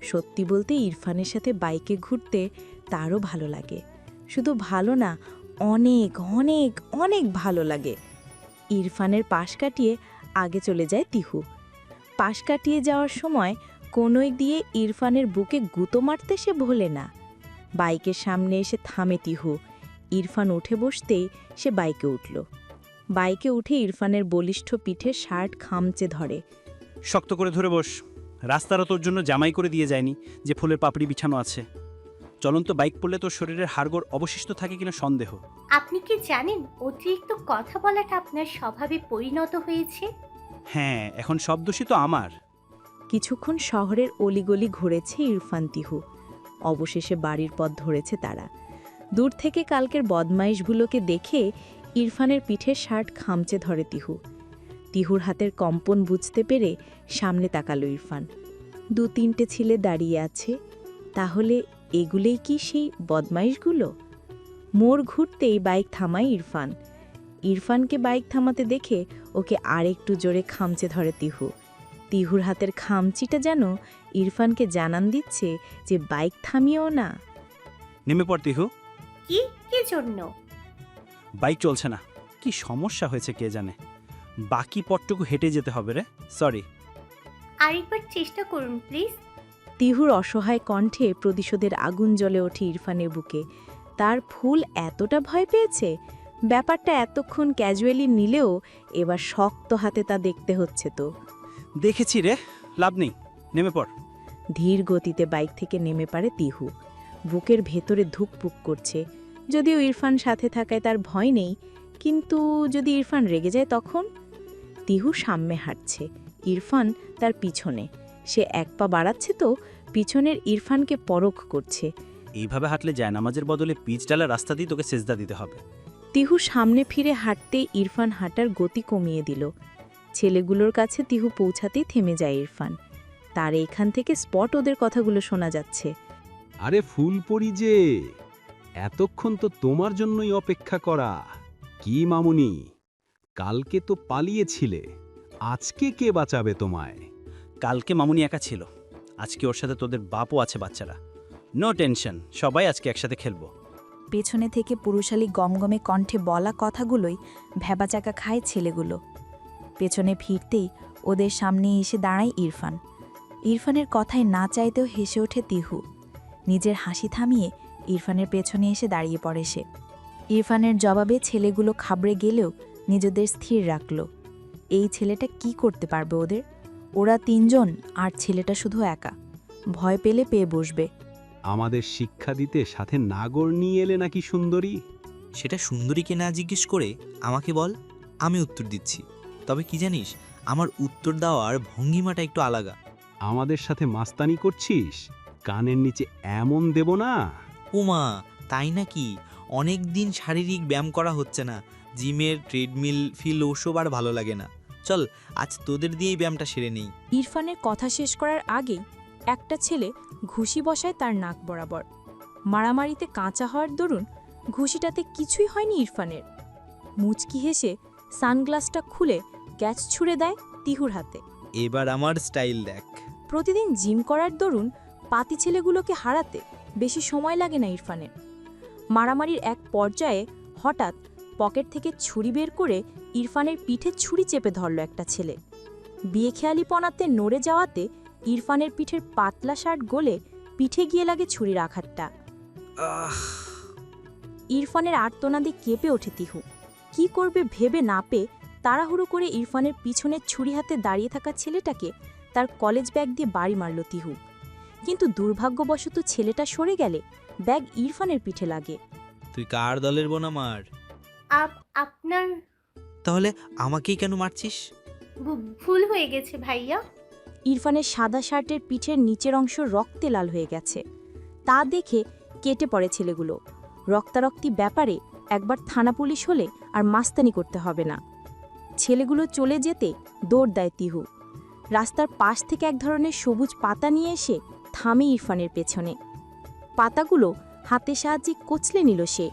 সত্যি বলতে ইরফানের সাথে বাইকে ঘুরতে তারও ভালো লাগে। শুধু ভালো না, অনেক অনেক অনেক ভালো লাগে। ইরফানের পাশ কাটিয়ে আগে চলে যায় তিহু। পাশ কাটিয়ে যাওয়ার সময় কোনোই দিয়ে ইরফানের বুকে গুঁতো মারতে সে ভোলে না। বাইকের সামনে এসে থামে তিহু। ইরফান উঠে বসতেই সে বাইকে উঠল। বাইকে উঠে ইরফানের বলিষ্ঠ পিঠে শার্ট খামচে ধরে। শক্ত করে ধরে বস। রাস্তারও তোর জন্য জামাই করে দিয়ে যায়নি যে ফুলের পাপড়ি বিছানো আছে। চলন্ত বাইক পড়লে তোর শরীরের হাড়গোড় অবশিষ্ট থাকে কিনা সন্দেহ। আপনি কি জানেন অতিরিক্ত কথা বলাটা আপনার স্বভাবে পরিণত হয়েছে? হ্যাঁ, এখন সব দোষী তো আমার। কিছুক্ষণ শহরের অলিগলি ঘুরেছে ইরফান তিহু। অবশেষে বাড়ির পথ ধরেছে তারা। দূর থেকে কালকের বদমাইশগুলোকে দেখে ইরফানের পিঠের শার্ট খামচে ধরে তিহু। তিহুর হাতের কম্পন বুঝতে পেরে সামনে তাকালো ইরফান। 2-3টে ছেলে দাঁড়িয়ে আছে। তাহলে এগুলোই কি সেই বদমাইশগুলো? মোড় ঘুরতেই বাইক থামায় ইরফান। ইরফানকে বাইক থামাতে দেখে ওকে আরেকটু জোরে খামচে ধরে তিহু। তিহুর হাতের খামচিটা যেন ইরফানকে জানান দিচ্ছে যে বাইক থামিয়েও না। নেমে পড় তিহু। কি কি জন্য? বাইক চলছে না। কি সমস্যা হয়েছে কে জানে। বাকি পথটুকু হেঁটে যেতে হবে রে। সরি। আরেকবার চেষ্টা করুন প্লিজ। তিহুর অসহায় কণ্ঠে প্রতিশোধের আগুন জ্বলে ওঠে ইরফানের বুকে। তার ফুল এতটা ভয় পেয়েছে। ব্যাপারটা এতক্ষণ ক্যাজুয়ালি নিলেও এবার শক্ত হাতে তা দেখতে হচ্ছে তো। দেখেছি রে, লাভ নেই, নেমে পড়। ধীর গতিতে বাইক থেকে নেমে পড়ে তিহু। বুকের ভেতরে ধুকপুক করছে। যদিও ইরফান সাথে থাকায় তার ভয় নেই, কিন্তু যদি ইরফান রেগে যায় তখন? তিহু সামনে হাঁটছে, ইরফান তার পিছনে। সে এক পা বাড়াচ্ছে তো পিছনের ইরফানকে পরখ করছে। এইভাবে হাঁটলে যায় নামাজের বদলে পিচ ডালা রাস্তা দিয়ে তোকে সেজদা দিতে হবে। তিহু সামনে ফিরে হাঁটতে ইরফান হাঁটার গতি কমিয়ে দিল। ছেলেগুলোর কাছে তিহু পৌঁছাতেই থেমে যায় ইরফান। তার এইখান থেকে স্পট ওদের কথাগুলো শোনা যাচ্ছে। আরে ফুলপরি যে, এতক্ষণ তো তোমার জন্যই অপেক্ষা করা। কি মামুনি, কালকে তো পালিয়েছিলে, আজকে কে বাঁচাবে তোমায়? কালকে মামুনি একা ছিল, আজকে ওর সাথে তোদের বাপও আছে। বাচ্চারা নো টেনশন, সবাই আজকে একসাথে খেলবো। পেছনে থেকে পুরুষালী গমগমে কণ্ঠে বলা কথাগুলোই ভ্যাবাচাকা খায় ছেলেগুলো। পেছনে ফিরতেই ওদের সামনে এসে দাঁড়ায় ইরফান। ইরফানের কথায় না চাইতেও হেসে ওঠে তিহু। নিজের হাসি থামিয়ে ইরফানের পেছনে এসে দাঁড়িয়ে পড়ে সে। ইরফানের জবাবে ছেলেগুলো খাবড়ে গেলেও নিজেদের স্থির রাখল। এই ছেলেটা কি করতে পারবে ওদের? ওরা 3 জন আর ছেলেটা শুধু একা। ভয় পেলে পেয়ে বসবে। আমাদের শিক্ষা দিতে সাথে নাগর নিয়ে এলে নাকি সুন্দরী? সেটা সুন্দরীকে না জিজ্ঞেস করে আমাকে বল, আমি উত্তর দিচ্ছি। তবে কি জানিস, আমার উত্তর দেওয়ার ভঙ্গিমাটা একটু আলাদা। আমাদের সাথে মাস্তানি করছিস? কানের নিচে এমন দেব না। ওমা, তাই নাকি? অনেক দিন শারীরিক ব্যায়াম করা হচ্ছে না, জিমের ট্রেডমিল ফিল ওসব আর ভালো লাগে না। চল আজ তোদের দিয়েই ব্যায়ামটা সেরে নেই। ইরফানের কথা শেষ করার আগেই একটা ছেলে ঘুষি বসায় তার নাক বরাবর। মারামারিতে কাঁচা হওয়ার দরুন ঘুষিটাতে কিছুই হয়নি ইরফানের। মুচকি হেসে সানগ্লাসটা খুলে ক্যাচ ছুঁড়ে দেয় তিহুর হাতে। এবার আমার স্টাইল দেখ। প্রতিদিন জিম করার দরুন পাতি ছেলেগুলোকে হারাতে বেশি সময় লাগে না ইরফানের। মারামারির এক পর্যায়ে হঠাৎ পকেট থেকে ছুরি বের করে ইরফানের পিঠে ছুরি চেপে ধরল একটা ছেলে। বিয়েখেয়ালিপনাতে নড়ে যাওয়াতে ইরফানের পিঠের পাতলা শার্ট গলে পিঠে গিয়ে লাগে ছুরির আঘাতটা। ইরফানের আর্তনাদে কেঁপে ওঠে তিহু। কি করবে ভেবে না পেয়ে তাড়াহুড়ো করে ইরফানের পিছনের ছুরি হাতে দাঁড়িয়ে থাকা ছেলেটাকে তার কলেজ ব্যাগ দিয়ে বাড়ি মারল তিহু। কিন্তু দুর্ভাগ্যবশত ছেলেটা সরে গেলে ব্যাগ ইরফানের পিঠে লাগে। তুই কার দলের বোন আমার? আপনার তাহলে আমাকেই কেন মারছিস? ভুল হয়ে গেছে ভাইয়া। ইরফানের সাদা শার্টের পিঠের নিচের অংশ রক্তে লাল হয়ে গেছে। তা দেখে কেটে পড়ে ছেলেগুলো। রক্তারক্তি ব্যাপারে একবার থানা পুলিশ হলে আর মাস্তানি করতে হবে না। ছেলেগুলো চলে যেতে দৌড় দেয় তিহু। রাস্তার পাশ থেকে এক ধরনের সবুজ পাতা নিয়ে এসে থামে ইরফানের পেছনে। পাতাগুলো হাতে সাহায্যে কচলে নিল সে।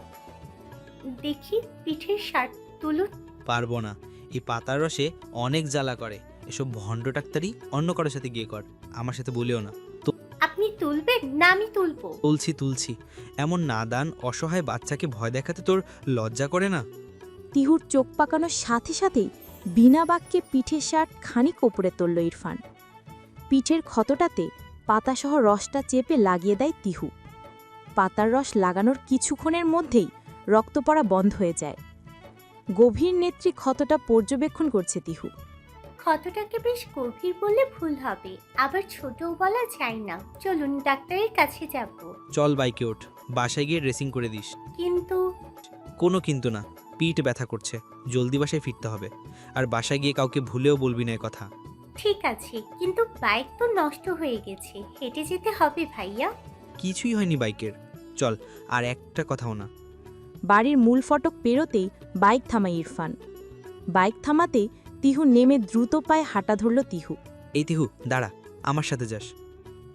দেখি পিঠের শার্ট তুলুন। পারবো না, এই পাতার রসে অনেক জ্বালা করে। এসব ভণ্ড ডাক্তারি অন্য কারোর সাথে গিয়ে কর, আমার সাথে বলিও না। তো আপনি তুলবেন না আমি তুলবো? তুলছি। এমন নাদান অসহায় বাচ্চাকে ভয় দেখাতে তোর লজ্জা করে না? তিহুর চোখ পাকানোর সাথে সাথেই বিনা বাক্যে পিঠের শার্ট খানিক ওপরে তুলল ইরফান। পিঠের ক্ষতটাতে পাতাসহ রসটা চেপে লাগিয়ে দেয় তিহু। পাতার রস লাগানোর কিছুক্ষণের মধ্যেই রক্ত পড়া বন্ধ হয়ে যায়। গভীর নেত্রী ক্ষতটা পর্যবেক্ষণ করছে তিহু। ক্ষতটাকে বেশ গভীর বলে ভুল হবে, আবার ছোটও বলা যায় না। চলুন ডাক্তারের কাছে যাব। চল বাইকে ওঠ, বাসায় গিয়ে ড্রেসিং করে দিস। কিন্তু কোনো কিন্তু না, পিঠ ব্যথা করছে, জলদি বাসায় ফিরতে হবে। আর বাসায় গিয়ে কাউকে ভুলেও বলবি না কথা। ঠিক আছে, কিন্তু বাইক তো নষ্ট হয়ে গেছে, হেঁটে যেতে হবে ভাইয়া। কিছুই হয়নি বাইকের, চল। আর একটা কথাও না। বাড়ির মূল ফটক পেরোতেই বাইক থামায় ইরফান। বাইক থামাতে তিহু নেমে দ্রুত পায়ে হাঁটা ধরল তিহু। এই তিহু দাঁড়া, আমার সাথে যাস।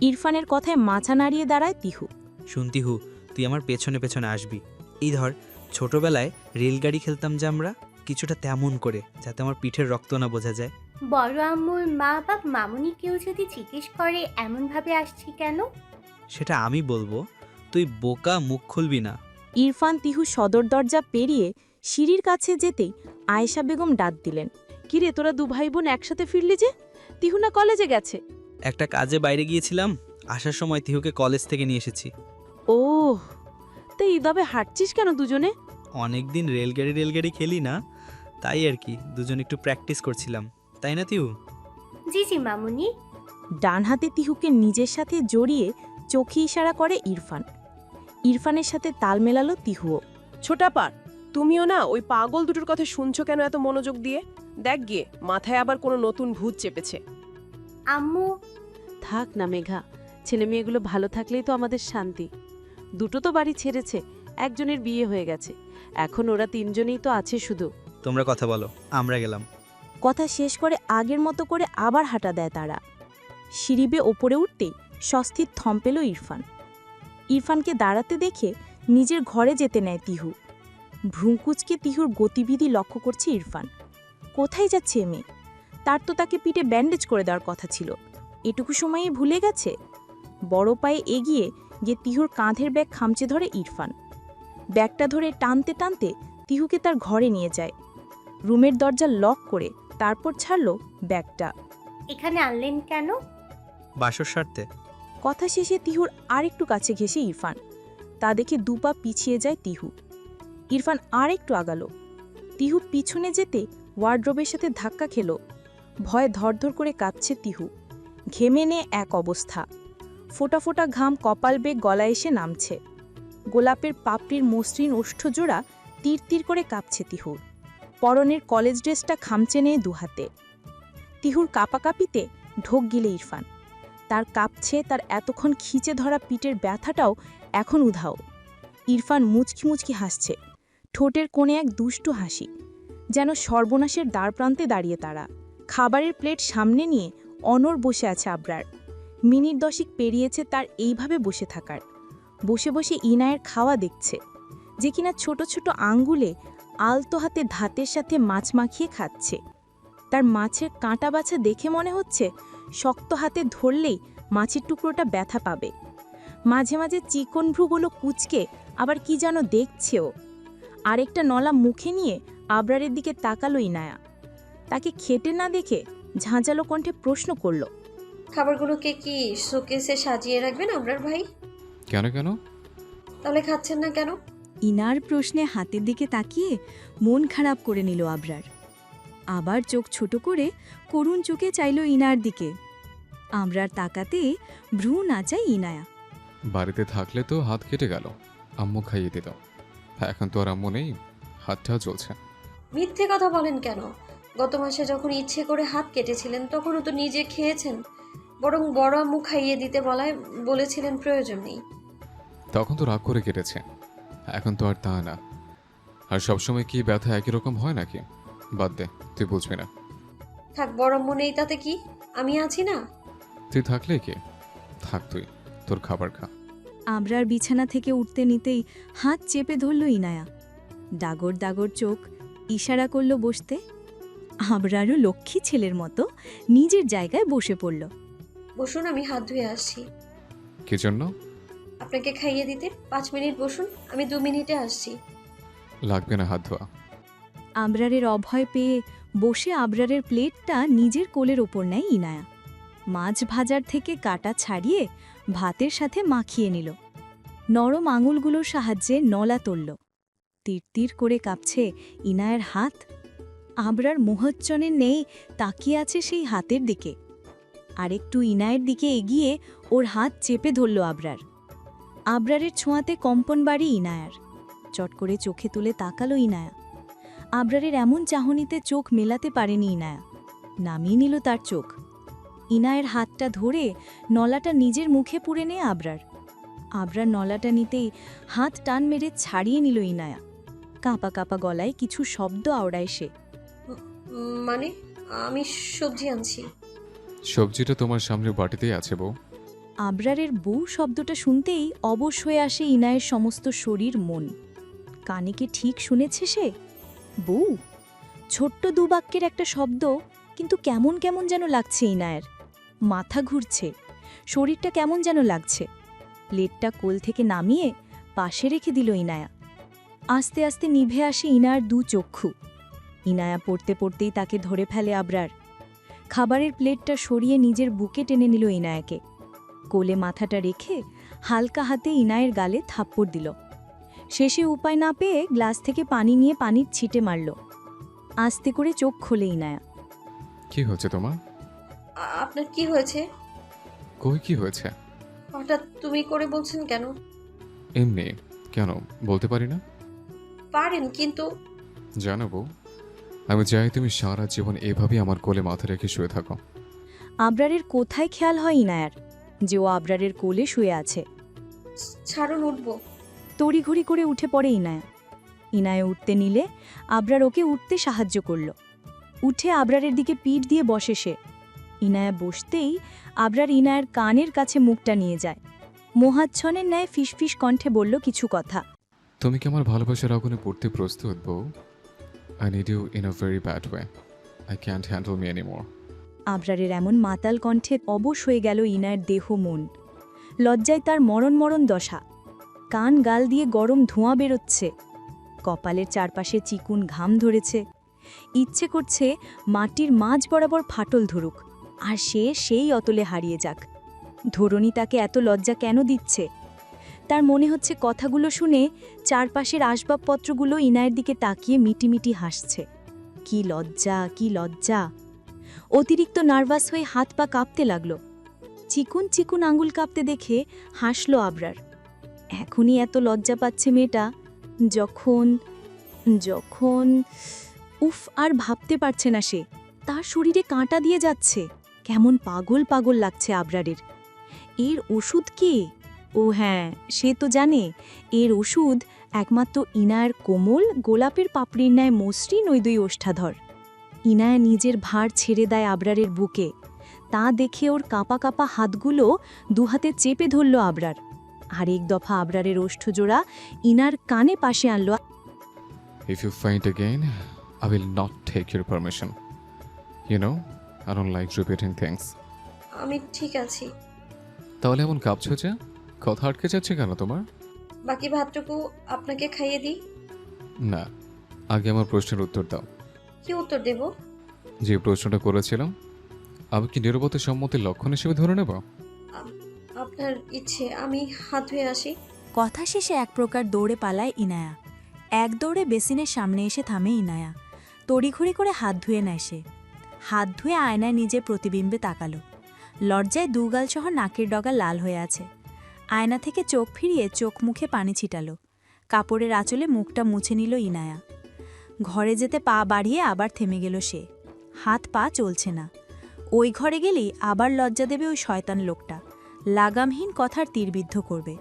ইরফানের কথায় মাথা নাড়িয়ে দাঁড়ায় তিহু। শুন তিহু, তুই আমার পেছনে পেছনে আসবি। এই ধর, ছোটবেলায় রেলগাড়ি খেলতাম যে আমরা, কিছুটা তেমন করে, যাতে আমার পিঠের রক্ত না বোঝা যায়। বড় আম্মুর মা বা মামুনি কেউ যদি জিজ্ঞেস করে এমনভাবে আসছি কেন, সেটা আমি বলবো, তুই বোকা, মুখ খুলবি না। ইরফান তিহু সদর দরজা পেরিয়ে সিঁড়ির কাছে যেতেই আয়েশা বেগম ডাক দিলেন। কিরে তোরা দু ভাই বোন একসাথে ফিরলি যে? তিহু না কলেজে গেছে? একটা কাজে বাইরে গিয়েছিলাম, আসার সময় তিহুকে কলেজ থেকে নিয়ে এসেছি। ও, তো এইভাবে হাঁটছিস কেন দুজনে? অনেকদিন রেলগাড়ি খেলি না, তাই আর কি, দুজন একটু প্র্যাকটিস করছিলাম, তাই না তিহু? জি জি মামুনি। ডান হাতে তিহুকে নিজের সাথে জড়িয়ে চোখে ইশারা করে ইরফান। ইরফানের সাথে তাল মেলালো তিহুও। ছোটাপার, তুমিও না ওই পাগল দুটোর কথা শুনছো কেন এত মনোযোগ দিয়ে? দেখ গিয়ে মাথায় আবার কোনো নতুন ভূত চেপেছে। আম্মু থাক না মেঘা, ছেলে মেয়েগুলো ভালো থাকলেই তো আমাদের শান্তি। দুটো তো বাড়ি ছেড়েছে, একজনের বিয়ে হয়ে গেছে, এখন ওরা তিনজনেই তো আছে শুধু। তোমরা কথা বলো, আমরা গেলাম। কথা শেষ করে আগের মতো করে আবার হাঁটা দেয় তারা। সিঁড়ি বেয়ে ওপরে উঠতেই স্বস্তির থম পেল ইরফান। ইরফানকে দাঁড়াতে দেখে নিজের ঘরে যেতে নেয় তিহু। ভ্রুকুচকে তিহুর গতিবিধি লক্ষ্য করছে ইরফান। কোথায় যাচ্ছে এ মেয়ে? তার তো তাকে পিঠে ব্যান্ডেজ করে দেওয়ার কথা ছিল, এটুকু সময়ে ভুলে গেছে। বড় পায়ে এগিয়ে গিয়ে তিহুর কাঁধের ব্যাগ খামচে ধরে ইরফান। ব্যাগটা ধরে টানতে টানতে তিহুকে তার ঘরে নিয়ে যায়। রুমের দরজা লক করে তারপর ছাড়ল ব্যাগটা। এখানে আনলেন কেন? বাসর স্বার্থে। কথা শেষে তিহুর আরেকটু কাছে ঘেঁষে ইরফান। তা দেখে দুপা পিছিয়ে যায় তিহু। ইরফান আরেকটু আগালো। তিহু পিছনে যেতে ওয়ার্ড্রোবের সাথে ধাক্কা খেল। ভয়ে ধরধর করে কাঁপছে তিহু। ঘেমে নিয়ে এক অবস্থা। ফোটা ফোটা ঘাম কপাল বেয়ে গলায় এসে নামছে। গোলাপের পাপড়ির মসৃণ ওষ্ঠজোড়া তীর তীর করে কাঁপছে তিহুর। পরনের কলেজ ড্রেসটা খামচে নিয়ে দুহাতে। তিহুর কাঁপাকাঁপিতে ঢোক গিলে ইরফান। তার কাঁপছে, তার এতক্ষণ খিচে ধরা পিঠের ব্যথাটাও এখন উধাও। ইরফান মুচকি মুচকি হাসছে, ঠোঁটের কোণে এক দুষ্টু হাসি, যেন সর্বনাশের দ্বারপ্রান্তে দাঁড়িয়ে তারা। খাবারের প্লেট সামনে নিয়ে অনর বসে আছে আবরার। মিনিট 10 পেরিয়েছে তার এইভাবে বসে থাকার। বসে বসে ইনায়ের খাওয়া দেখছে, যে কিনা ছোট ছোট আঙ্গুলে আলতো হাতে ধাতের সাথে মাছ মাখিয়ে খাচ্ছে। তার মাছের কাঁটা বাছা দেখে মনে হচ্ছে শক্ত হাতে ধরলেই মাছের টুকরোটা ব্যথা পাবে। মাঝে মাঝে চিকন ভ্রুগুলো কুঁচকে আবার কি যেন দেখছেও। আরেকটা নলা মুখে নিয়ে আবরারের দিকে তাকালো ইনায়া। তাকে খেতে না দেখে ঝাঁঝালো কণ্ঠে প্রশ্ন করল, খাবারগুলোকে কি শোকেসে সাজিয়ে রাখবেন আবরার ভাই? কেন কেন? তাহলে খাচ্ছেন না কেন? ইনার প্রশ্নে হাতের দিকে তাকিয়ে মন খারাপ করে নিল আবরার। আবার চোখ ছোট করে করুণ চোখে চাইল ইনার দিকে। আবরার তাকাতে ভ্রু নাচায় ইনায়া। বাড়িতে থাকলে তো হাত কেটে গেল, আম্মু খাইয়ে দিত। এখন তো আর আম্মু নেই, হাতটা চলছে। মিথ্যে কথা বলেন কেন? গত মাসে যখন ইচ্ছে করে হাত কেটেছিলেন তখনও তো নিজে খেয়েছেন, বরং বড় আম্মু খাইয়ে দিতে বলেছিলেন প্রয়োজন নেই। তখন তো রাগ করে কেটেছে, এখন তো আর তা না। আর সবসময় কি ব্যথা একই রকম হয় নাকি? বাদ দে, তুই বুঝবি না। থাক, বড় আম্মু নেই তাতে কি, আমি আছি না। তুই থাকলে কি? থাক তুই, তোর খাবার খা। আবরার বিছানা থেকে উঠতে নিতেই হাত চেপে ধরল ইনায়া। ডাগর ডাগর চোখ, ইশারা করল বসতে। আবরারও লক্ষ্মী ছেলের মতো নিজের জায়গায় বসে পড়ল। বসুন, আমি হাত ধুয়ে আসছি। কি জন্য? আপনাকে খাইয়ে দিতে। 5 মিনিট বসুন, আমি 2 মিনিটে আসছি। লাগবে না হাত ধোয়া। আবরারের অভয় পেয়ে বসে আবরারের প্লেটটা নিজের কোলের ওপর নেয় ইনায়া। মাছ ভাজার থেকে কাটা ছাড়িয়ে ভাতের সাথে মাখিয়ে নিল। নরম আঙুলগুলোর সাহায্যে নলা তুলল। তীর করে কাঁপছে ইনায়ের হাত। আবরার মোহচ্ছনে নেই তাকিয়ে আছে সেই হাতের দিকে। আরেকটু ইনায়ের দিকে এগিয়ে ওর হাত চেপে ধরল আবরার। আবরারের ছোঁয়াতে কম্পন বাড়ি ইনায়ার। চট করে চোখে তুলে তাকালো ইনায়া। আবরারের এমন চাহনিতে চোখ মেলাতে পারেনি ইনায়া। নামিয়ে নিল তার চোখ। ইনায়ের হাতটা ধরে নলাটা নিজের মুখে পুরে নেয় আবরার। আবরার নলাটা নিতেই হাত টান মেরে ছাড়িয়ে নিল ইনায়া। কাঁপা কাঁপা গলায় কিছু শব্দ আওড়ায় সে। মানে, আমি সবজি আনছি। সবজিটা তোমার সামনে বাটিতেই আছে বউ। আবরারের বউ শব্দটা শুনতেই অবশ হয়ে আসে ইনায়ের সমস্ত শরীর মন। কানে কি ঠিক শুনেছে সে? বউ? ছোট্ট দুবাক্যের একটা শব্দ, কিন্তু কেমন কেমন যেন লাগছে ইনায়ের। মাথা ঘুরছে, শরীরটা কেমন যেন লাগছে। প্লেটটা কোল থেকে নামিয়ে পাশে রেখে দিল ইনায়া। আস্তে আস্তে নিভে আসে ইনার 2 চক্ষু। ইনায়া পড়তে পড়তেই তাকে ধরে ফেলে আবরার। খাবারের প্লেটটা সরিয়ে নিজের বুকে টেনে নিল ইনায়াকে। কোলে মাথাটা রেখে হালকা হাতে ইনায়ের গালে থাপ্পড় দিল। শেষে উপায় না পেয়ে গ্লাস থেকে পানি নিয়ে পানির ছিটে মারল। আস্তে করে চোখ খোলে ইনায়া। কি হয়েছে তোমার? আপনার কি হয়েছে? কই কি হয়েছে? হঠাৎ তুমি করে বলছেন কেন? এমনি। কেন বলতে পারি না? পারেন, কিন্তু জানো বউ, আমি চাই তুমি সারা জীবন এভাবেই আমার কোলে মাথা রেখে শুয়ে থাকো। আবরারের কোথায় খেয়াল হয় ইনায়ার যে ও আবরারের কোলে শুয়ে আছে। ছাড়ুন, উঠবো। তড়িঘড়ি করে উঠে পড়ে ইনায়া। ইনায়া উঠতে নিলে আবরার ওকে উঠতে সাহায্য করল। উঠে আবরারের দিকে পিঠ দিয়ে বসে সে। ইনায়া বসতেই আবরার ইনায়ের কানের কাছে মুখটা নিয়ে যায়। মোহাচ্ছনের ন্যায় ফিসফিস কণ্ঠে বলল কিছু কথা। তুমি কি আমার ভালোবাসার আগুনে পড়তে প্রস্তুত বউ? I need you in a very bad way. I can't handle me anymore. আবরারের এমন মাতাল কণ্ঠে অবশ হয়ে গেল ইনায়ের দেহ মন। লজ্জায় তার মরণ মরণ দশা। কান গাল দিয়ে গরম ধোঁয়া বেরোচ্ছে। কপালের চারপাশে চিকুন ঘাম ধরেছে। ইচ্ছে করছে মাটির মাঝ বরাবর ফাটল ধরুক, আর সে সেই অতলে হারিয়ে যাক। ধরণী তাকে এত লজ্জা কেন দিচ্ছে? তার মনে হচ্ছে কথাগুলো শুনে চারপাশের আসবাবপত্রগুলো ইনায়ের দিকে তাকিয়ে মিটিমিটি হাসছে। কি লজ্জা, কি লজ্জা! অতিরিক্ত নার্ভাস হয়ে হাত পা কাঁপতে লাগল। চিকুন চিকুন আঙুল কাঁপতে দেখে হাসল আবরার। এখনই এত লজ্জা পাচ্ছে মেয়েটা, যখন যখন উফ, আর ভাবতে পারছে না সে। তার শরীরে কাঁটা দিয়ে যাচ্ছে। কেমন পাগল পাগল লাগছে আবরারের। এর ওষুধ কে? ও হ্যাঁ, সে তো জানে। এর ওষুধ একমাত্র ইনায়ের কোমল গোলাপের পাপড়ির ন্যায় মসৃণ ওই 2 ওষ্ঠাধর। ইনায়া নিজের ভার ছেড়ে দেয় আবরারের বুকে। তা দেখে ওর কাঁপা কাঁপা হাতগুলো দুহাতে চেপে ধরল আবরার। আরেক দফা আবরারের ওষ্ঠজোড়া ইনার কানে পাশে আনলো। If you faint again, I will not take your permission. You know, I don't like repeating things. আমি ঠিক আছি। তাহলে এমন কাঁপছো যে? কথা আটকে যাচ্ছে কেন তোমার? বাকি ভাতটুকু আপনাকে খাইয়ে দিই। না, আগে আমার প্রশ্নের উত্তর দাও। কি উত্তর দেব? যে প্রশ্নটা করেছিলাম, আমি কি নীরবতা সম্মতির লক্ষণ হিসেবে ধরে নেব? আপনার ইচ্ছে, আমি হাত ধুয়ে আসি। কথা শেষে এক প্রকার দৌড়ে পালায় ইনায়া। এক দৌড়ে বেসিনের সামনে এসে থামে ইনায়া। তড়িঘড়ি করে হাত ধুয়ে নেয় সে। হাত ধুয়ে আয়নায় নিজের প্রতিবিম্বে তাকালো। লজ্জায় দুগাল সহ নাকের ডগা লাল হয়ে আছে। আয়না থেকে চোখ ফিরিয়ে চোখ মুখে পানি ছিটালো। কাপড়ের আঁচলে মুখটা মুছে নিল ইনায়া। ঘরে যেতে পা বাড়িয়ে আবার থেমে গেল সে। হাত পা চলছে না। ওই ঘরে গেলেই আবার লজ্জা দেবে ওই শয়তান লোকটা। লাগামহীন কথার তীরবিদ্ধ করবে।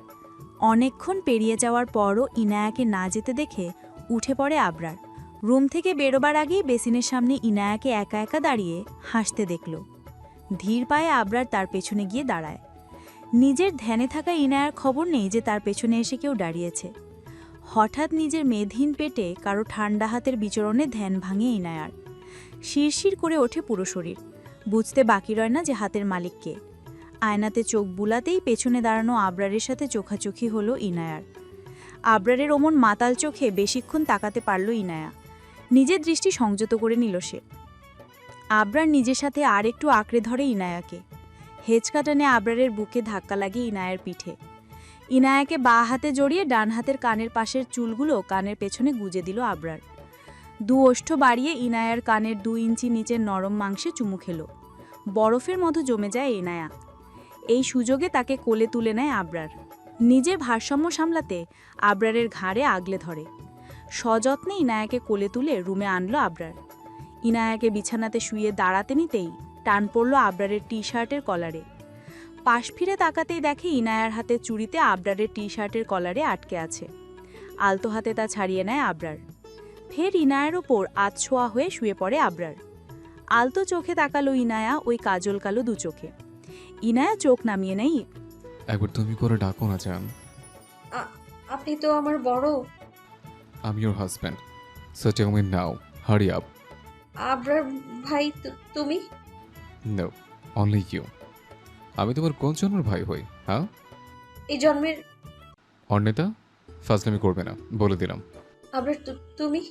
অনেকক্ষণ পেরিয়ে যাওয়ার পরও ইনায়াকে না যেতে দেখে উঠে পড়ে আবরার। রুম থেকে বেরোবার আগেই বেসিনের সামনে ইনায়াকে একা একা দাঁড়িয়ে হাসতে দেখল। ধীর পায়ে আবরার তার পেছনে গিয়ে দাঁড়ায়। নিজের ধ্যানে থাকা ইনায়ার খবর নেই যে তার পেছনে এসে কেউ দাঁড়িয়েছে। হঠাৎ নিজের মেদহীন পেটে কারো ঠান্ডা হাতের বিচরণে ধ্যান ভাঙে ইনায়ার। শিরশির করে ওঠে পুরো শরীর। বুঝতে বাকি রয় না যে হাতের মালিক কে। আয়নাতে চোখ বুলাতেই পেছনে দাঁড়ানো আবরারের সাথে চোখাচোখি হলো ইনায়ার। আবরারের ওমন মাতাল চোখে বেশিক্ষণ তাকাতে পারল ইনায়া। নিজের দৃষ্টি সংযত করে নিল সে। আবরার নিজের সাথে আর একটু আঁকড়ে ধরে ইনায়াকে। হেঁচকা টানে আবরারের বুকে ধাক্কা লাগে ইনায়ার পিঠে। ইনায়াকে বাঁ হাতে জড়িয়ে ডান হাতের কানের পাশের চুলগুলো কানের পেছনে গুজে দিল আবরার। দু ওষ্ঠ বাড়িয়ে ইনায়ার কানের 2 ইঞ্চি নিচের নরম মাংসে চুমু খেল। বরফের মতো জমে যায় ইনায়া। এই সুযোগে তাকে কোলে তুলে নেয় আবরার। নিজের ভারসাম্য সামলাতে আবরারের ঘাড়ে আগলে ধরে। সযত্নে ইনায়াকে কোলে তুলে রুমে আনলো আবরার। ইনায়াকে বিছানাতে শুয়ে দাঁড়াতে নিতেই টান পড়ল আবরারের টি-শার্টের কলারে। পাশ ফিরে তাকাতেই দেখে ইনায়ার হাতে চুড়িতে আবরারের টি-শার্টের কলারে আটকে আছে। আলতো হাতে তা ছাড়িয়ে নেয় আবরার। ফের ইনায়ার ওপর আধছোঁয়া হয়ে শুয়ে পড়ে আবরার। আলতো চোখে তাকালো ইনায়া ওই কাজল কালো দু চোখে। ইনায়া চোখ নামিয়ে নেই। একবার তুমি করে ডাকো না জান। আপনি তো আমার বড়। I'm your husband. So tell me now. Hurry up. Abrar ভাই, তুমি? No, only you. আমি তোমার কোন জন্মের ভাই হই, হ্যাঁ? এই জন্মের। অর্ণিতা, ফাজলামি করবে না, বলে দিলাম। আবরার, তুমি?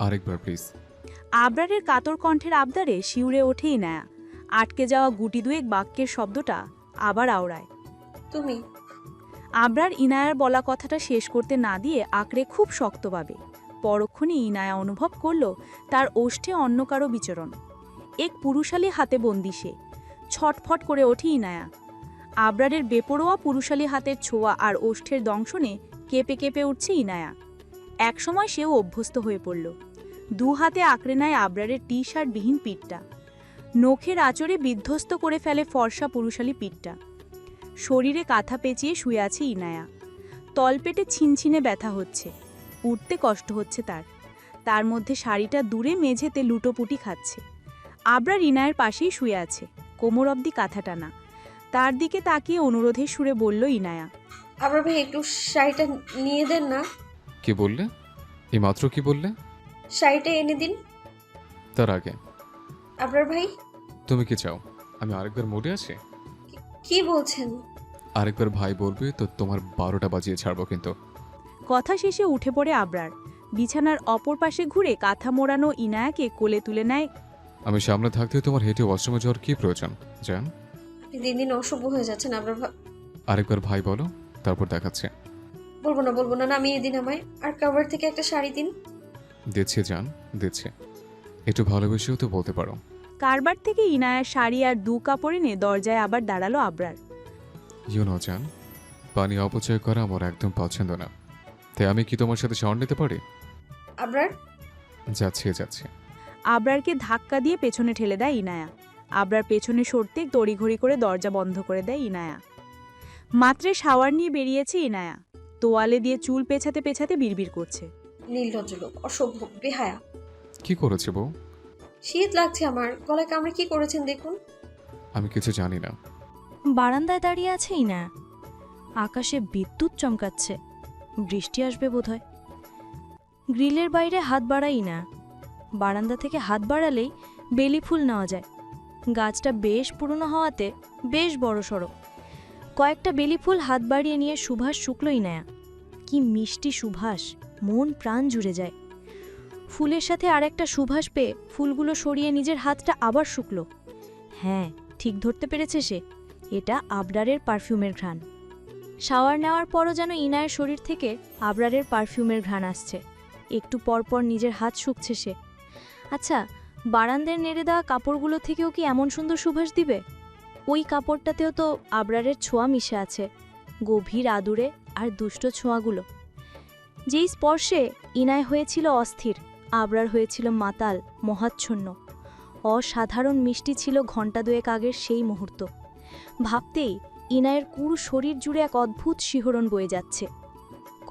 আরেকবার প্লিজ। আবরারের কাতর কণ্ঠের আবদারে শিউরে ওঠে ইনায়া। আটকে যাওয়া গুটি দুয়েক বাক্যের শব্দটা আবার আওড়ায়। তুমি? আবরার ইনায়ার বলা কথাটা শেষ করতে না দিয়ে আঁকড়ে খুব শক্তভাবে। পরক্ষণে ইনায়া অনুভব করল তার ওষ্ঠে অন্য কারো বিচরণ। এক পুরুষালী হাতে বন্দি সে। ছটফট করে ওঠে ইনায়া। আবরারের বেপরোয়া পুরুষালী হাতের ছোঁয়া আর ওষ্ঠের দংশনে কেঁপে কেঁপে উঠছে ইনায়া। একসময় সেও অভ্যস্ত হয়ে পড়ল। দু হাতে আঁকড়ে নেয় আবরারের টি-শার্টবিহীন পিঠটা। নখের আঁচড়ে বিধ্বস্ত করে ফেলে ফর্সা পুরুষালী পিঠটা। শরীরে কাঁথা পেঁচিয়ে শুয়ে আছে ইনায়া। তলপেটে ছিনছিনে ব্যথা হচ্ছে। উঠতে কষ্ট হচ্ছে তার। তার মধ্যে শাড়িটা দূরে মেঝেতে লুটোপুটি খাচ্ছে। আবরার ইনায়ের পাশেই শুয়ে আছে, কোমর অবধি কাঁথা টানা। তার দিকে তাকিয়ে অনুরোধের সুরে বলল ইনায়া, আবরার ভাই, একটু শাড়িটা নিয়ে দেন না। কি বললে? এই মাত্র কি বললে? শাড়িটা এনে দিন। তার আগে আবরার ভাই, তুমি কি চাও আমি আরেকবার মোড়ে আছি? কি বলছেন? আরেকবার ভাই বলবে তো তোমার 12টা বাজিয়ে ছাড়বো কিন্তু। কথা শেষে উঠে পড়ে আবরার। বিছানার অপর পাশে ঘুরে কাঁথা মোড়ানো ইনায়াকে কোলে তুলে নেয়। আমি সামনে থাকতে তোমার হেঁটে ওয়াশরুমে যাওয়ার কি প্রয়োজন জান? আপনি দিন দিন অসভ্য হয়ে যাচ্ছেন আবরার ভাই। আরেকবার ভাই বলো, তারপর দেখাচ্ছে। বলবো না, নামিয়ে দিন আমায়। আর কাভার থেকে একটা শাড়ি দিন। দিচ্ছে জান, দিচ্ছে। একটু ভালোবেসেও তো বলতে পারো। কারবার থেকে ইনায়ার শাড়ি আর 2 কাপড় এনে দরজায় আবার দাঁড়ালো আবরার। ইউ নো জান, পানি অপচয় করা আমার একদম পছন্দ না। তাই আমি কি তোমার সাথে শাওয়ার নিতে পারি? আবরার, যাচ্ছে। আবরারকে ধাক্কা দিয়ে পেছনে ঠেলে দেয় ইনায়া। আবরার পেছনে সরতে তড়িঘড়ি করে দরজা বন্ধ করে দেয় ইনায়া। মাত্রে শাওয়ার নিয়ে বেরিয়েছে ইনায়া। তোয়ালে দিয়ে চুল পেছাতে পেছাতে বিড়বিড় করছে। নির্লজ্জ লোক, অসভ্য, বেহায়া। কি করেছে বউ? শীত লাগছে আমার, গলায় কামড়ে কি করেছেন দেখুন। আমি কিছু জানি না। বারান্দায় দাঁড়িয়ে আছে ইনায়া। আকাশে বিদ্যুৎ চমকাচ্ছে, বৃষ্টি আসবে বোধহয়। গ্রিলের বাইরে হাত বাড়াই না। বারান্দা থেকে হাত বাড়ালেই বেলি ফুল নেওয়া যায়। গাছটা বেশ পুরনো হওয়াতে বেশ বড়সড়। কয়েকটা বেলি ফুল হাত বাড়িয়ে নিয়ে সুভাষ শুকল ইনায়া। কি মিষ্টি সুভাষ, মন প্রাণ জুড়ে যায়। ফুলের সাথে আরেকটা সুভাষ পেয়ে ফুলগুলো সরিয়ে নিজের হাতটা আবার শুকল। হ্যাঁ, ঠিক ধরতে পেরেছে সে, এটা আবরারের পারফিউমের ঘ্রাণ। শাওয়ার নেওয়ার পরও যেন ইনায়ের শরীর থেকে আবরারের পারফিউমের ঘ্রাণ আসছে। একটু পরপর নিজের হাত শুকছে সে। আচ্ছা, বারান্দার নেড়ে দেওয়া কাপড়গুলো থেকেও কি এমন সুন্দর সুবাস দিবে? ওই কাপড়টাতেও তো আবরারের ছোঁয়া মিশে আছে, গভীর আদুরে আর দুষ্ট ছোঁয়াগুলো। যেই স্পর্শে ইনায় হয়েছিল অস্থির, আবরার হয়েছিল মাতাল, মহাচ্ছন্ন। অসাধারণ মিষ্টি ছিল ঘণ্টা দুয়েক আগের সেই মুহূর্ত। ভাবতেই ইনায়ের পুরো শরীর জুড়ে এক অদ্ভুত শিহরণ বয়ে যাচ্ছে।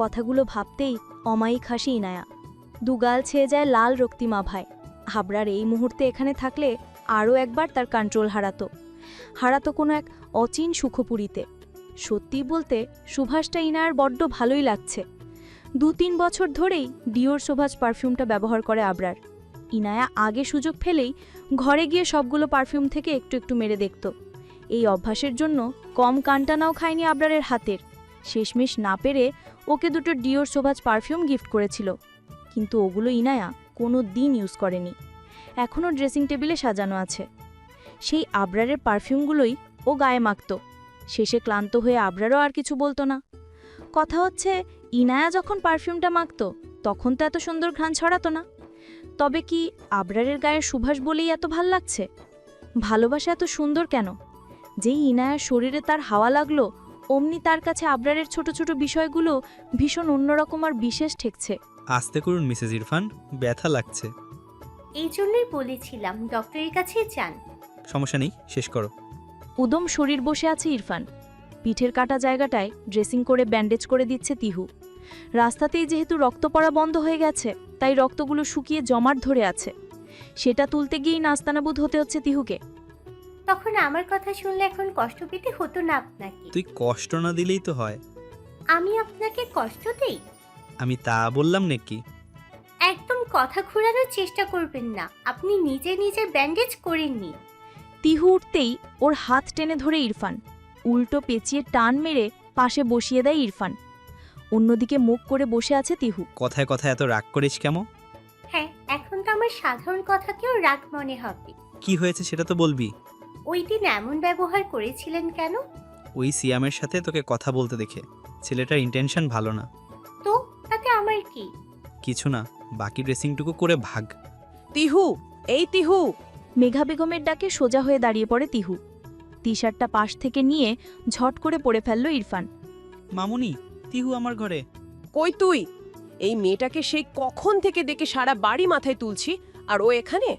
কথাগুলো ভাবতেই অমায়িক হাসি ইনায়া। দুগাল ছেয়ে যায় লাল রক্তিমাভায়। আবরার এই মুহূর্তে এখানে থাকলে আরও একবার তার কন্ট্রোল হারাতো কোনো এক অচিন সুখপুরীতে। সত্যি বলতে সুভাষটা ইনায়ার বড্ড ভালোই লাগছে। 2-3 বছর ধরেই ডিওর সুভাষ পারফিউমটা ব্যবহার করে আবরার। ইনায়া আগে সুযোগ ফেলেই ঘরে গিয়ে সবগুলো পারফিউম থেকে একটু একটু মেরে দেখত। এই অভ্যাসের জন্য কম কানটানাও খায়নি আবরারের হাতের। শেষমেশ না পেরে ওকে দুটো ডিওর সুভাষ পারফিউম গিফট করেছিল, কিন্তু ওগুলো ইনায়া কোনো দিন ইউজ করেনি। এখনও ড্রেসিং টেবিলে সাজানো আছে। সেই আবরারের পারফিউমগুলোই ও গায়ে মাখত। শেষে ক্লান্ত হয়ে আবরারও আর কিছু বলতো না। কথা হচ্ছে, ইনায়া যখন পারফিউমটা মাখত তখন তো এত সুন্দর ঘ্রাণ ছড়াতো না। তবে কি আবরারের গায়ে সুভাষ বলেই এত ভাল লাগছে? ভালোবাসা এত সুন্দর কেন? যেই ইনায়ার শরীরে তার হাওয়া লাগলো, অমনি তার কাছে আবরারের ছোট ছোট বিষয়গুলো ভীষণ অন্যরকম আর বিশেষ ঠেকছে। আস্তে করুন মিসেস ইরফান, ব্যথা লাগছে। এই জন্যই বলেছিলাম ডক্টরের কাছে যান। সমস্যা নেই, শেষ করো। উদম শরীর বসে আছে ইরফান। পিঠের কাটা জায়গাটায় ড্রেসিং করে ব্যান্ডেজ করে দিচ্ছে তিহু। রাস্তাতেই যেহেতু রক্ত পড়া বন্ধ হয়ে গেছে, তাই রক্তগুলো শুকিয়ে জমাট ধরে আছে। সেটা তুলতে গিয়েই নাস্তানাবুদ হতে হচ্ছে তিহুকে। তখন আমার কথা শুনলে এখন কষ্ট পেতে হতো না আপনাকে। তুই কষ্ট না দিলেই তো হয়। আমি আপনাকে কষ্ট দেই? আমি তা বললাম নাকি? একদম কথা ঘোরানোর চেষ্টা করবেন না। আপনি নিজে নিজে ব্যান্ডেজ করেননি। তিহু উঠতেই ওর হাত টেনে ধরে ইরফান উল্টো পেঁচিয়ে টান মেরে পাশে বসিয়ে দেয় ইরফান। অন্যদিকে মুখ করে বসে আছে তিহু। কথায় কথায় এত রাগ করিস কেমন? হ্যাঁ, এখন তো আমার সাধারণ কথাকেও রাগ মনে হবে। কি হয়েছে সেটা তো বলবি। ওই দিন এমন ব্যবহার করেছিলেন কেন? ওই সিয়ামের সাথে তোকে কথা বলতে দেখে। ছেলেটার ইন্টেনশন ভালো না। তো তাতে আমার কি? কিছু না, বাকি ড্রেসিংটুকু করে ভাগ। তিহু, এই তিহু! মেঘা বেগমের ডাকে সোজা হয়ে দাঁড়িয়ে পড়ে তিহু। টি শার্টটা পাশ থেকে নিয়ে ঝট করে পরে ফেলল ইরফান। মামুনি, তিহু আমার ঘরে। কই তুই? এই মেয়েটাকে সেই কখন থেকে ডেকে সারা বাড়ি মাথায় তুলছি, আর ও এখানে?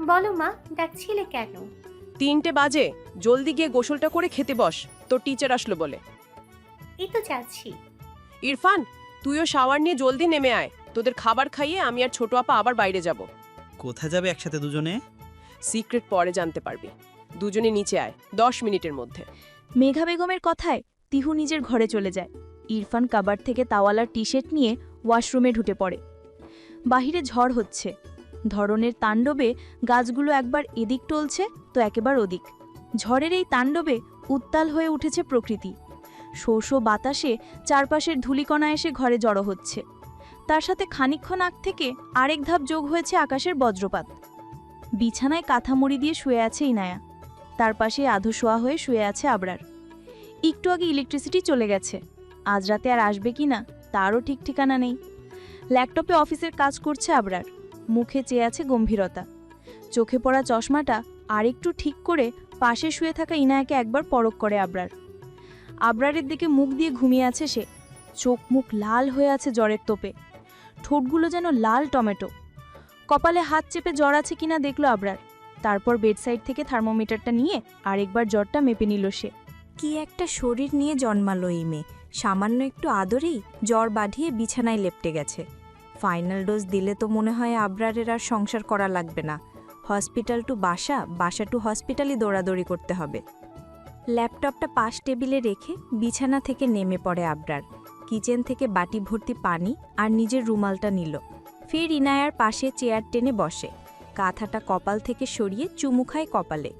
বলো মা, ডাকছিলে কেন? 3টে বাজে, জলদি গিয়ে গোসলটা করে খেতে বস, তোর টিচার আসলো বলে। এই তো যাচ্ছি। ইরফান, তুইও শাওয়ার নিয়ে জলদি নেমে আয়। তোদের খাবার খাইয়ে আমি আর ছোট আপা আবার বাইরে যাব। কোথায় যাবে একসাথে দুজনে? সিক্রেট পরে জানতে পারবি। দুজনে নিচে আয়, 10 মিনিটের মধ্যে। মেঘা বেগমের কথায় তিহু নিজের ঘরে চলে যায়। ইরফান কাবার্ড থেকে তাওয়ালার টি শার্ট নিয়ে ওয়াশরুমে ঢুকে পড়ে। বাহিরে ঝড় হচ্ছে। ধরনের তাণ্ডবে গাছগুলো একবার এদিক টলছে তো একেবার ওদিক। ঝড়ের এই তাণ্ডবে উত্তাল হয়ে উঠেছে প্রকৃতি। শোষো বাতাসে চারপাশের ধূলিকণা এসে ঘরে জড়ো হচ্ছে। তার সাথে খানিকক্ষণ আগ থেকে আরেক ধাপ যোগ হয়েছে আকাশের বজ্রপাত। বিছানায় কাঁথা মুড়ি দিয়ে শুয়ে আছে ইনায়া। তার পাশে আধো শোয়া হয়ে শুয়ে আছে আবরার। একটু আগে ইলেকট্রিসিটি চলে গেছে। আজ রাতে আর আসবে কি না তারও ঠিক ঠিকানা নেই। ল্যাপটপে অফিসের কাজ করছে আবরার। মুখে চেয়ে আছে গম্ভীরতা। চোখে পড়া চশমাটা আরেকটু ঠিক করে পাশে শুয়ে থাকা ইনায়াকে একবার পরখ করে আবরার। আবরারের দিকে মুখ দিয়ে ঘুমিয়ে আছে সে। চোখ মুখ লাল হয়ে আছে জ্বরের তোপে। ঠোঁটগুলো যেন লাল টমেটো। কপালে হাত চেপে জ্বর আছে কিনা দেখল আবরার। তারপর বেডসাইড থেকে থার্মোমিটারটা নিয়ে আরেকবার জ্বরটা মেপে নিল সে। কি একটা শরীর নিয়ে জন্মালো এই মেয়ে। সামান্য একটু আদরেই জ্বর বাঁধিয়ে বিছানায় লেপটে গেছে। ফাইনাল ডোজ দিলে তো মনে হয় আবরারের আর সংসার করা লাগবে না। হসপিটাল টু বাসা, বাসা টু হসপিটালই দৌড়াদৌড়ি করতে হবে। ল্যাপটপটা পাশ টেবিলে রেখে বিছানা থেকে নেমে পড়ে আবরার। কিচেন থেকে বাটি ভর্তি পানি আর নিজের রুমালটা নিল। ফের ইনায়ার পাশে চেয়ার টেনে বসে। কাঁথাটা কপাল থেকে সরিয়ে চুমু খায় কপালে।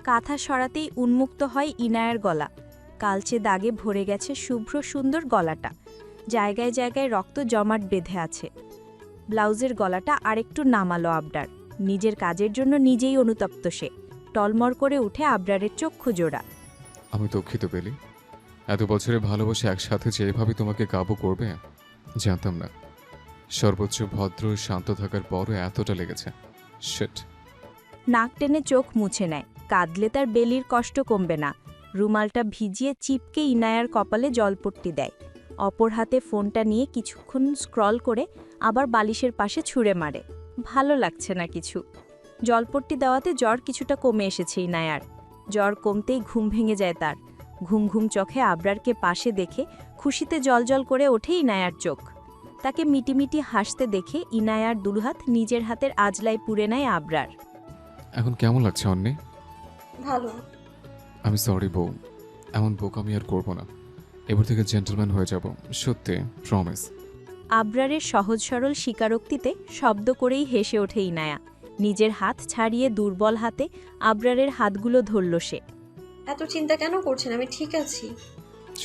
কাঁথা সরাতেই উন্মুক্ত হয় ইনায়ার গলা। কালচে দাগে ভরে গেছে শুভ্র সুন্দর গলাটা। জায়গায় জায়গায় রক্ত জমাট বেঁধে আছে। ব্লাউজের গলাটা আরেকটু নামালো আবরার। নিজের কাজের জন্য নিজেই অনুতপ্ত সে। টলমর করে উঠে আবরারের চক্ষু জোড়া। আমি দুঃখিত পেলি। এত বছরের ভালোবাসা একসাথে যে এভাবে তোমাকে কাবু করবে জানতাম না। সর্বোচ্চ ভদ্র ও শান্ত থাকার পরও এতটা লেগেছে। শিট। নাক টেনে চোখ মুছে নেয়। কাঁদলে তার বেলির কষ্ট কমবে না। রুমালটা ভিজিয়ে চিপকে ইনায়ার কপালে জলপট্টি দেয়। অপর হাতে ফোনটা নিয়ে কিছুক্ষণ স্ক্রল করে আবার বালিশের পাশে ছুঁড়ে মারে। ভালো লাগছে না কিছু। জলপট্টি দেওয়াতে জ্বর কিছুটা কমে এসেছে ইনায়ার। জ্বর কমতেই ঘুম ভেঙে যায় তার। ঘুম ঘুম চোখে আবরারকে পাশে দেখে খুশিতে জলজল করে ওঠে ইনায়ার চোখ। তাকে মিটিমিটি হাসতে দেখে ইনায়ার দুলহাত নিজের হাতের আজলায় পুড়ে নেয় আবরার। এখন কেমন লাগছে অন্যে? ভালো। আমি সরি বউ, এমন বোক আমি আর করবো না। এবার থেকে জেন্টলম্যান হয়ে যাব, সত্যি, প্রমিস। আবরারের সহজ সরল স্বীকারোক্তিতে শব্দ করেই হেসে ওঠে ইনায়া। নিজের হাত ছাড়িয়ে দুর্বল হাতে আবরারের হাতগুলো ধরল সে। এত চিন্তা কেন করছেন? আমি ঠিক আছি।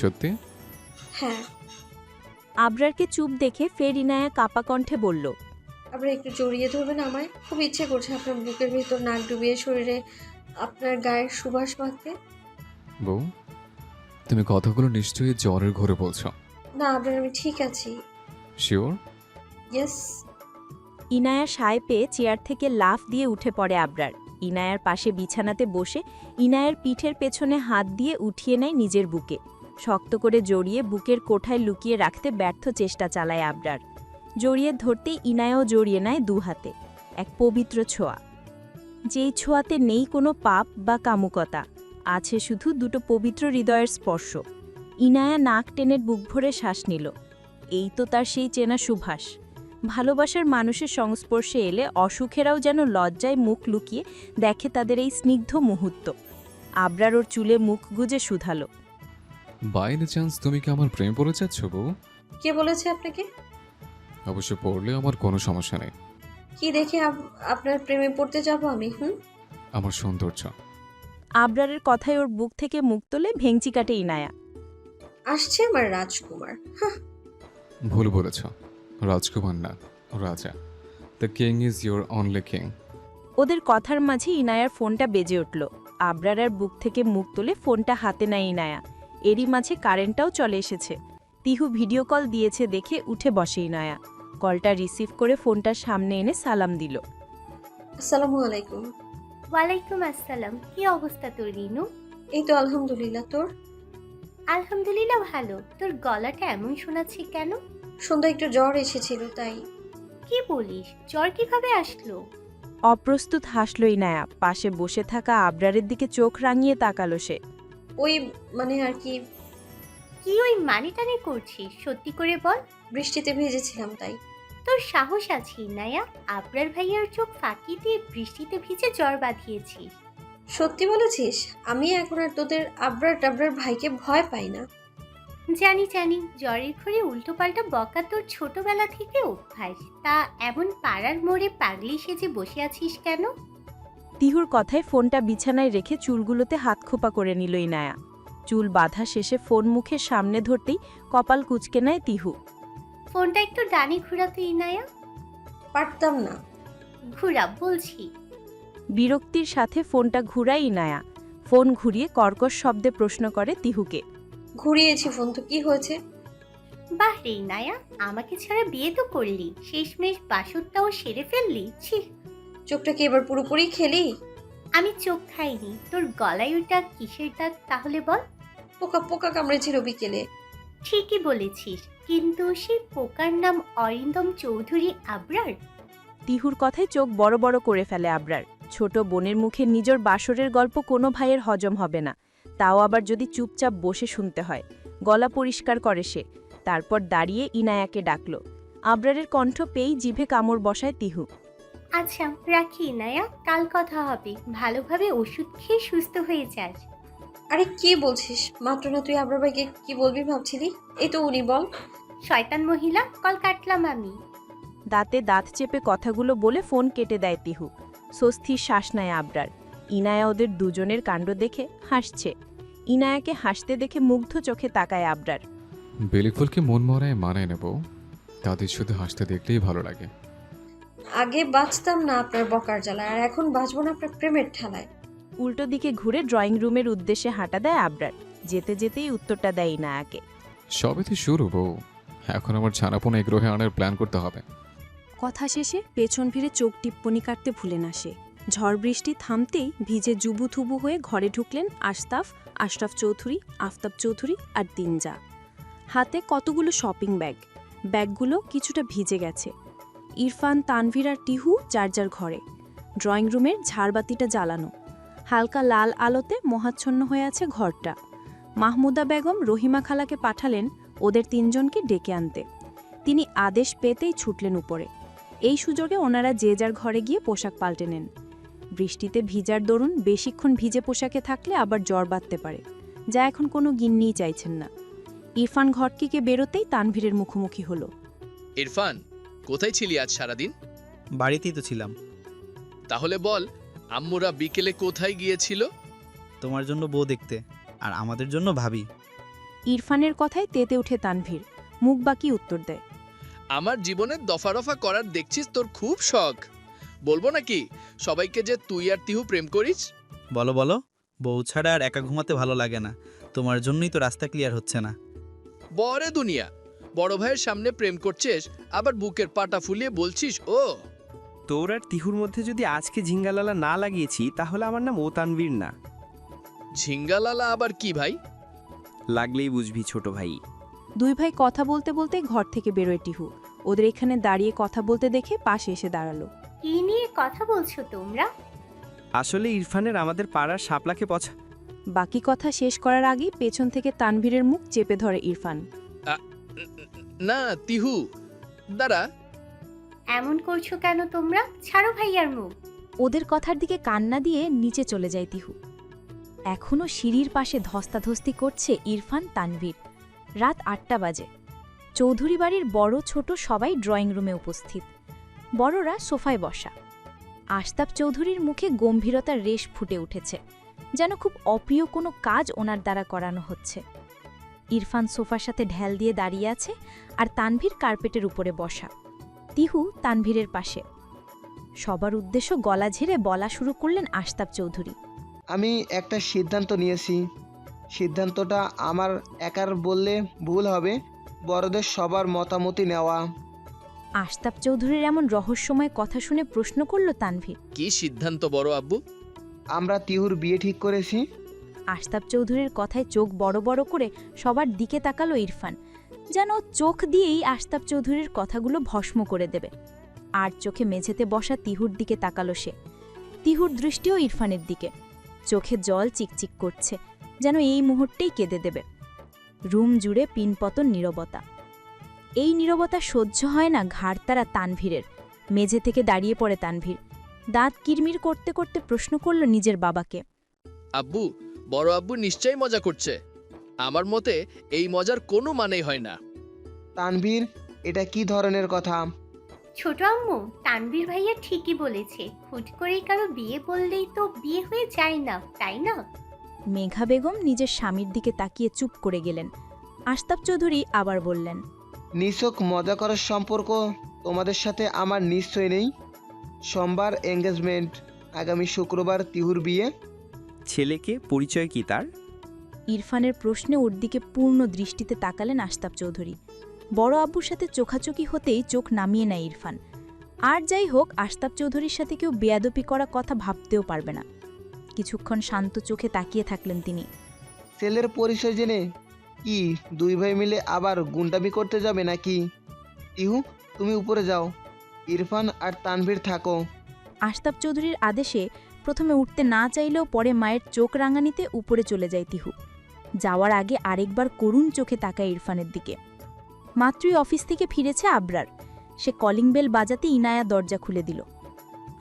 সত্যি? হ্যাঁ। আবরারকে চুপ দেখে ফের ইনায়া কাপা কণ্ঠে বলল, আপনারা একটু জড়িয়ে ধরবেন আমায়। খুব ইচ্ছে করছে আপনার বুকের ভিতর নাক ডুবিয়ে শরীরে আপনার গায়ের সুবাস মাখতে। বউ, তুমি কথাগুলো নিশ্চয়ই জ্বরের ঘরে বলছো। না আপনার, আমি ঠিক আছি। শিওর? ইয়েস। ইনায়া সায় পেয়ে চেয়ার থেকে লাফ দিয়ে উঠে পড়ে আবরার। ইনায়ার পাশে বিছানাতে বসে ইনায়ার পিঠের পেছনে হাত দিয়ে উঠিয়ে নেয় নিজের বুকে। শক্ত করে জড়িয়ে বুকের কোঠায় লুকিয়ে রাখতে ব্যর্থ চেষ্টা চালায় আবরার। জড়িয়ে ধরতেই ইনায়াও জড়িয়ে নেয় দু হাতে। এক পবিত্র ছোঁয়া, যেই ছোঁয়াতে নেই কোনো পাপ বা কামুকতা, আছে শুধু দুটো পবিত্র হৃদয়ের স্পর্শ। ইনায়া নাক টেনে বুক ভরে শ্বাস নিল। এই তো তার সেই চেনা সুভাষ। ভালোবাসার মানুষের সংস্পর্শে এলে অসুখেরাও যেন লজ্জায় মুখ লুকিয়ে দেখে তাদের এই স্নিগ্ধ মুহূর্ত। আবরার ওর চুলে মুখ গুজে শুধালো, বাই এনি চান্স তুমি কি আমার প্রেম পড়ে যাচ্ছ বউ? কে বলেছে আপনাকে? অবশ্য পড়লে আমার কোনো সমস্যা নেই। কি দেখে আপনার প্রেমে পড়তে যাব আমি? আমার সৌন্দর্য। আবরারের কথায় ওর বুক থেকে মুখ তোলে ভেঙচি কাটে ইনায়া। আসছে আমার রাজকুমার। ভুল বলেছ, রাজকুমার না, রাজা। The king is your only king. ওদের কথার মাঝে ইনায়ার ফোনটা বেজে উঠল। আবরারার বুক থেকে মুখ তুলে ফোনটা হাতে নেয় ইনায়া। এরই মাঝে কারেন্টটাও চলে এসেছে। তিহু ভিডিও কল দিয়েছে দেখে উঠে বসে ইনায়া। কলটা রিসিভ করে ফোনটার সামনে এনে সালাম দিল। আসসালামু আলাইকুম। ওয়ালাইকুম আসসালাম। কি অবস্থা তোর রিনু? এই তো আলহামদুলিল্লাহ। তোর? আলহামদুলিল্লাহ ভালো। তোর গলাটা এমন শোনাচ্ছে কেন? সন্ধ্যা একটু জ্বর এসেছিল তাই। কি বলিস? জ্বর কিভাবে আসলো? অপ্রস্তুত হাসল ইনায়া। পাশে বসে থাকা আবরারের দিকে চোখ রাঙিয়ে তাকালো সে। ওই মানে আর কি। কি ওই মানে টানে করছিস? সত্যি করে বল। বৃষ্টিতে ভিজেছিলাম তাই। তোর সাহস আছে ইনায়া? আবরার ভাইয়ার চোখ ফাঁকি দিয়ে বৃষ্টিতে ভিজে জ্বর বাঁধিয়েছিস? সত্যি বলেছিস? আমি এখন আর তোদের আবরার টাবরার ভাইকে ভয় পাই না। জানি জানি, জ্বরের ঘরে উল্টো পাল্টা বকা তোর ছোটবেলা থেকে অভ্যাস। তা এমন পাড়ার মোড়ে পাগলি সেজে বসে আছিস কেন? তিহুর কথায় ফোনটা বিছানায় রেখে চুলগুলোতে হাত খোপা করে নিল ইনায়া। চুল বাঁধা শেষে ফোন মুখের সামনে ধরতেই কপাল কুঁচকে নেয় তিহু। ফোনটা একটু ডানে ঘুরাতো ইনায়া। পারতাম না। ঘুরা বলছি। বিরক্তির সাথে ফোনটা ঘুরায় ইনায়া। ফোন ঘুরিয়ে কর্কশ শব্দে প্রশ্ন করে তিহুকে। ঘুরিয়েছি ফোন, তো কি হয়েছে? বাহ রে ইনায়া, আমাকে ছাড়া বিয়ে তো করলি, শেষমেশ বাসরটাও সেরে ফেললি। ছি। চোখটা কি এবার পুরোপুরি খেলি? আমি চোখ খাইনি। তোর গলায় ওটা কিসের দাগ তাহলে বল? পোকা পোকা কামড়েছিল বিকেলে। ঠিকই বলেছিস, কিন্তু সেই পোকার নাম অরিন্দম চৌধুরী আবরার। তিহুর কথায় চোখ বড় বড় করে ফেলে আবরার। ছোট বোনের মুখে নিজের বাসরের গল্প কোনো ভাইয়ের হজম হবে না, তাও আবার যদি চুপচাপ বসে শুনতে হয়। গলা পরিষ্কার করে সে, তারপর দাঁড়িয়ে ইনায়াকে ডাকল। আবরারের কণ্ঠ পেয়েই জিভে কামড় বসায় তিহু। আচ্ছা রাখি ইনায়া, কাল কথা হবে। ভালোভাবে ওষুধ খেয়ে সুস্থ হয়ে যাস। আরে কি বলছিস? মাত্র না তুই আবরার ভাইকে কি বলবি ভাবছিলি? এই তো উনি, বল। শয়তান মহিলা, কল কাটলাম আমি। দাঁতে দাঁত চেপে কথাগুলো বলে ফোন কেটে দেয় তিহু। স্বস্তির শ্বাস নেয় আবরার। ইনায়া ওদের দুজনের কাণ্ড দেখে হাসছে। ইনায়াকে হাসতে দেখে মুগ্ধ চোখে তাকায় আবরার। বেলিফুলকে মন মরায় মানায় নেব, তাদের শুধু হাসতে দেখলেই ভালো লাগে। আগে বাঁচতাম না আপনার বকার জ্বালায়, আর এখন বাঁচবো না আপনার প্রেমের ঠেলায়। উল্টো দিকে ঘুরে ড্রয়িং রুমের উদ্দেশ্যে হাঁটা দেয় আবরার। যেতে যেতেই উত্তরটা দেয় ইনায়াকে। সবে তো শুরু বউ, এখন আমার ছানাপোনা এই গ্রহে আনার প্ল্যান করতে হবে। কথা শেষে পেছন ফিরে চোখ টিপ্পনি কাটতে ভুলে না সে। ঝড় বৃষ্টি থামতেই ভিজে জুবুথুবু হয়ে ঘরে ঢুকলেন আশরাফ চৌধুরী, আফতাব চৌধুরী আর তিনজা। হাতে কতগুলো শপিং ব্যাগ। ব্যাগগুলো কিছুটা ভিজে গেছে। ইরফান, তানভীর আর টিহু যার যার ঘরে। ড্রয়িং রুমের ঝাড়বাতিটা জ্বালানো। হালকা লাল আলোতে মোহাচ্ছন্ন হয়ে আছে ঘরটা। মাহমুদা বেগম রহিমা খালাকে পাঠালেন ওদের তিনজনকে ডেকে আনতে। তিনি আদেশ পেতেই ছুটলেন উপরে। এই সুযোগে ওনারা যে যার ঘরে গিয়ে পোশাক পাল্টে নেন। বৃষ্টিতে ভিজার দরুন বেশিক্ষণ ভিজে পোশাকে থাকলে আবার জ্বর বাঁধতে পারে, যা এখন কোনো গিন্নিই চাইছেন না। ইরফান ঘর থেকে বেরোতেই তানভীরের মুখোমুখি হলো। ইরফান, কোথায় ছিলি আজ সারাদিন? বাড়িতেই তো ছিলাম। তাহলে বল, আম্মুরা বিকেলে কোথায় গিয়েছিল? তোমার জন্য বউ দেখতে, আর আমাদের জন্য ভাবি। ইরফানের কথায় তেতে উঠে তানভীর, মুখ বাকি উত্তর দেয়। আমার জীবনের দফা রফা করার দেখছিস তোর খুব শখ। বলবো নাকি সবাইকে যে তুই আর তিহু প্রেম করিস? বলো বলো, বউ ছাড়া আর একা ঘুমাতে ভালো লাগে না। তোমার জন্যই তো রাস্তা ক্লিয়ার হচ্ছে না। বরে দুনিয়া, বড় ভাইয়ের সামনে প্রেম করছিস, আবার বুকের পাটা ফুলিয়ে বলছিস ও। তোর আর তিহুর মধ্যে যদি আজকে ঝিঙ্গালালা না লাগিয়েছি, তাহলে আমার নাম ও তানভীর না। ঝিঙ্গালালা আবার কি ভাই? লাগলেই বুঝবি ছোট ভাই। দুই ভাই কথা বলতে বলতে ঘর থেকে বেরোয় টিহু। ওদের এখানে দাঁড়িয়ে কথা বলতে দেখে পাশে এসে দাঁড়ালো। কি নিয়ে কথা বলছো তোমরা? আসলে ইরফানের আমাদের পাড়ার শাপলাকে বাকি কথা শেষ করার আগেই পেছন থেকে তানভীরের মুখ চেপে ধরে ইরফান। না তিহু, দাঁড়া। এমন করছো কেন তোমরা? ছাড়ো ভাইয়ার মুখ। ওদের কথার দিকে কান্না দিয়ে নিচে চলে যায় তিহু। এখনও সিঁড়ির পাশে ধস্তাধস্তি করছে ইরফান, তানভীর। রাত ৮টা বাজে। চৌধুরী বাড়ির বড় ছোট সবাই ড্রয়িং রুমে উপস্থিত। বড়রা সোফায় বসা। আশতাব চৌধুরীর মুখে গম্ভীরতার রেশ ফুটে উঠেছে, যেন খুব অপ্রিয় কোনো কাজ ওনার দ্বারা করানো হচ্ছে। ইরফান সোফার সাথে ঢেল দিয়ে দাঁড়িয়ে আছে, আর তানভীর কার্পেটের উপরে বসা। তিহু তানভীরের পাশে। সবার উদ্দেশ্য গলা ঝেড়ে বলা শুরু করলেন আশতাব চৌধুরী। আমি একটা সিদ্ধান্ত নিয়েছি। সিদ্ধান্তটা আমার একার বললে ভুল হবে, বড়দের সবার মতামতই নেওয়া। আশতাব চৌধুরীর এমন রহস্যময় কথা শুনে প্রশ্ন করল তানভীর। কি সিদ্ধান্ত বড় আব্বু? আমরা তিহুর বিয়ে ঠিক করেছি। আশতাব চৌধুরীর কথায় চোখ বড় বড় করে সবার দিকে তাকালো ইরফান, যেন চোখ দিয়েই আশতাব চৌধুরীর কথাগুলো ভস্ম করে দেবে। আর চোখে মেঝেতে বসা তিহুর দিকে তাকালো সে। তিহুর দৃষ্টিও ইরফানের দিকে। চোখে জল চিকচিক করছে, যেন এই মুহূর্তেই কেঁদে দেবে। রুম জুড়ে পিনপতন নীরবতা। এই নীরবতা সহ্য হয় না ঘাড়তারা তানভীরের। মেঝে থেকে দাঁড়িয়ে পড়ে তানভীর। দাঁত কিরমির করতে করতে প্রশ্ন করল নিজের বাবাকে। আব্বু, বড় আব্বু নিশ্চয়ই মজা করছে। আমার মতে এই মজার কোনো মানেই হয় না। তানভীর, এটা কি ধরনের কথা? ছোট আম্মু, তানভীর ভাইয়া ঠিকই বলেছে। হুট করেই কারো বিয়ে বললেই তো বিয়ে হয়ে যায় না, তাই না? মেঘা বেগম নিজের স্বামীর দিকে তাকিয়ে চুপ করে গেলেন। আশতাব চৌধুরী আবার বললেন, নিছক মজা করার সম্পর্ক তোমাদের সাথে আমার নিশ্চয় নেই। সোমবার এঙ্গেজমেন্ট, আগামী শুক্রবার তিহুর বিয়ে। ছেলেকে পরিচয় কি তার? ইরফানের প্রশ্নে ওর দিকে পূর্ণ দৃষ্টিতে তাকালেন আশতাব চৌধুরী। বড় আব্বুর সাথে চোখাচোখি হতেই চোখ নামিয়ে নেয় ইরফান। আর যাই হোক, আশতাব চৌধুরীর সাথে কেউ বেয়াদপি করা কথা ভাবতেও পারবে না। কিছুক্ষণ শান্ত চোখে তাকিয়ে থাকলেন তিনি। ছেলের পরিচয় জেনে কি দুই ভাই মিলে আবার গুন্ডামি করতে যাবে নাকি? তিহু, তুমি উপরে যাও, ইরফান আর তানভীর থাকো। আশতাব চৌধুরীর আদেশে প্রথমে উঠতে না চাইলেও পরে মায়ের চোখ রাঙানিতে উপরে চলে যায় তিহু। যাওয়ার আগে আরেকবার করুণ চোখে তাকায় ইরফানের দিকে। মাত্রই অফিস থেকে ফিরেছে আবরার। সে কলিং বেল বাজাতে ইনায়া দরজা খুলে দিল।